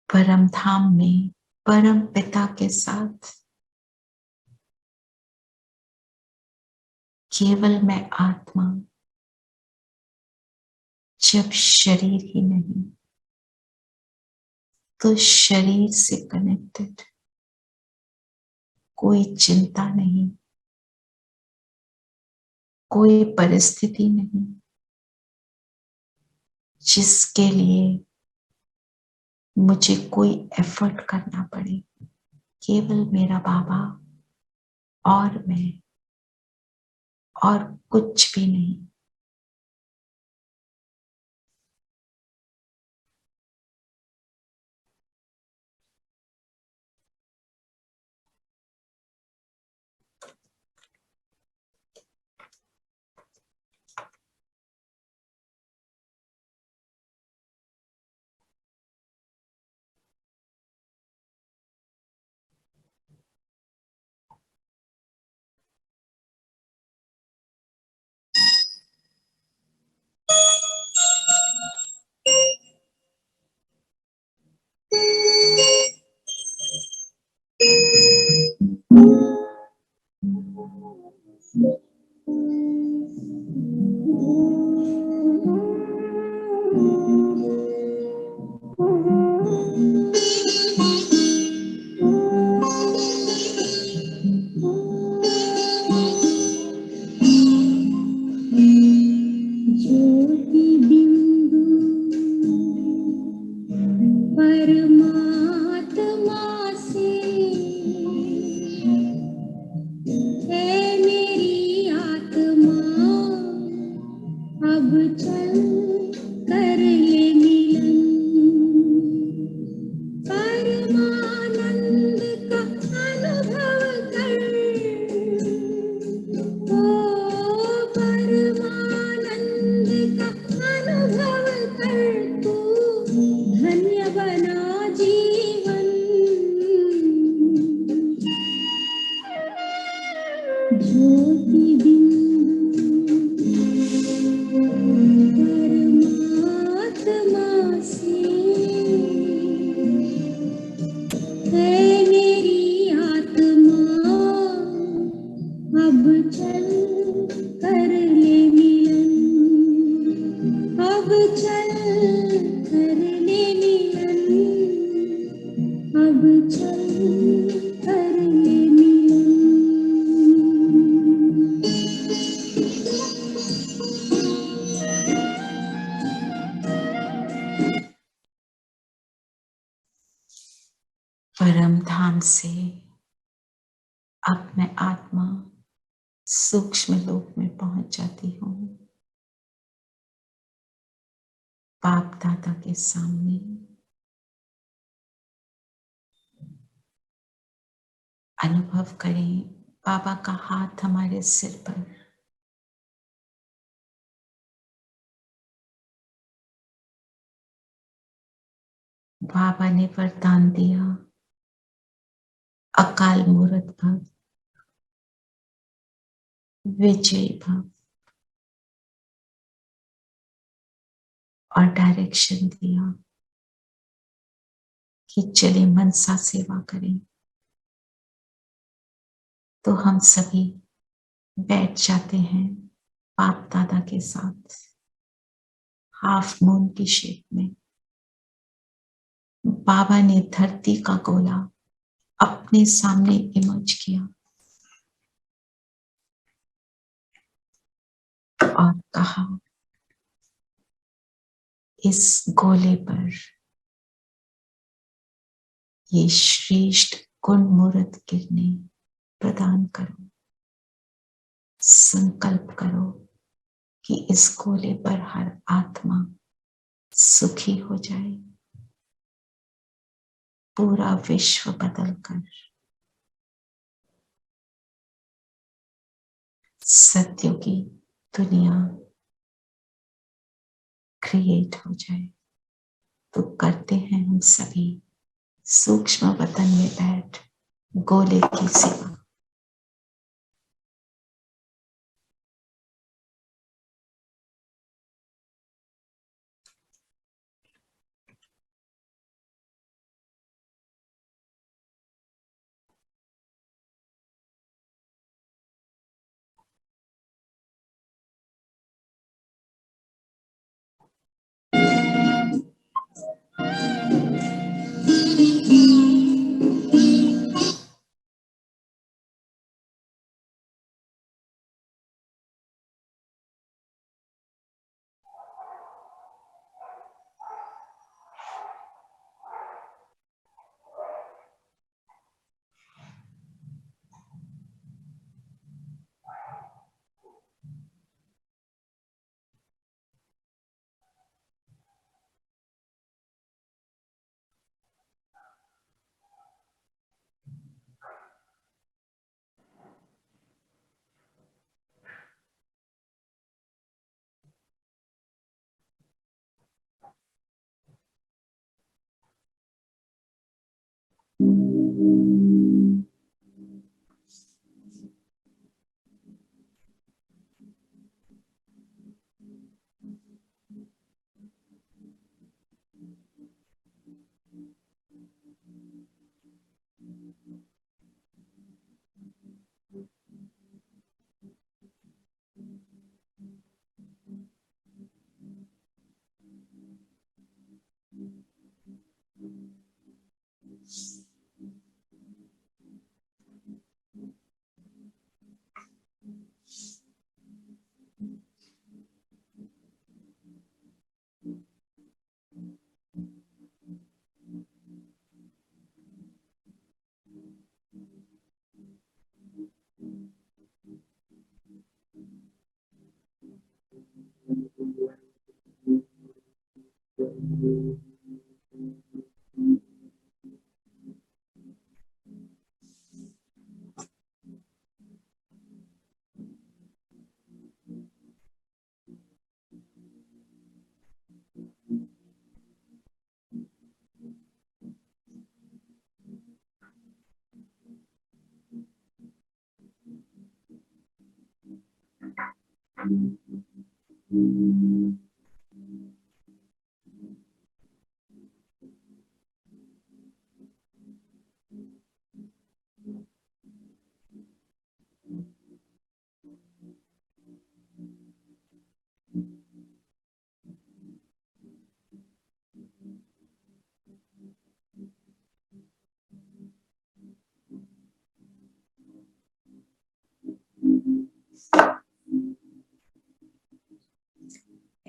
परम धाम में परम पिता के साथ केवल मैं आत्मा, जब शरीर ही नहीं, तो शरीर से कनेक्टेड कोई चिंता नहीं, कोई परिस्थिति नहीं जिसके लिए मुझे कोई एफर्ट करना पड़े। केवल मेरा बाबा और मैं, और कुछ भी नहीं। ज्योति बिंदु परमात्मा से है मेरी आत्मा, अब चल कर ले मिलन। परमानंद का अनुभव कर, ओ परमानंद का अनुभव कर, तू धन्य बना जीवन। ज्योति बिंदु परमात्मा से है मेरी आत्मा, अब चल कर ले मिलन। अब चल कर ले मिलन, अब चल कर ले मिलन। परम धाम से अब मैं आत्मा सूक्ष्म लोक में पहुंच जाती हूँ। बाप दादा के सामने अनुभव करें बाबा का हाथ हमारे सिर पर। बाबा ने वरदान दिया, अकाल मूर्त भव, विजय भव, और डायरेक्शन दिया कि चले मनसा सेवा करें। तो हम सभी बैठ जाते हैं बाप दादा के साथ हाफ मून की शेप में। बाबा ने धरती का गोला अपने सामने इमर्ज किया और कहा, इस गोले पर ये श्रेष्ठ गुण मूर्त किरणें प्रदान करो। संकल्प करो कि इस गोले पर हर आत्मा सुखी हो जाए, पूरा विश्व बदलकर सत्यों की दुनिया क्रिएट हो जाए। तो करते हैं हम सभी सूक्ष्म वतन में बैठ गोले की सेवा।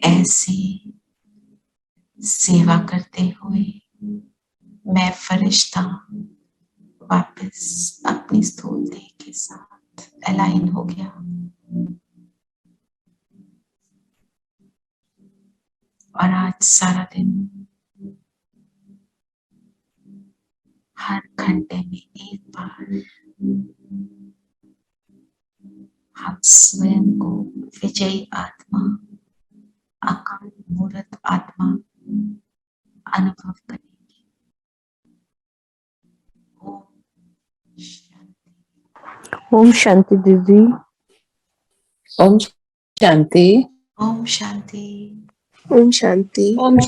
ऐसे सेवा करते हुए मैं फरिश्ता वापस अपनी स्थूल देह के साथ अलाइन हो गया और आज सारा दिन हर घंटे में एक बार हम स्वयं को विजयी आत्मा, अकाल मूर्त आत्मा अनुभव करेंगे। ओम शांति दीदी। ओम शांति। ओम शांति। ओम शांति। Om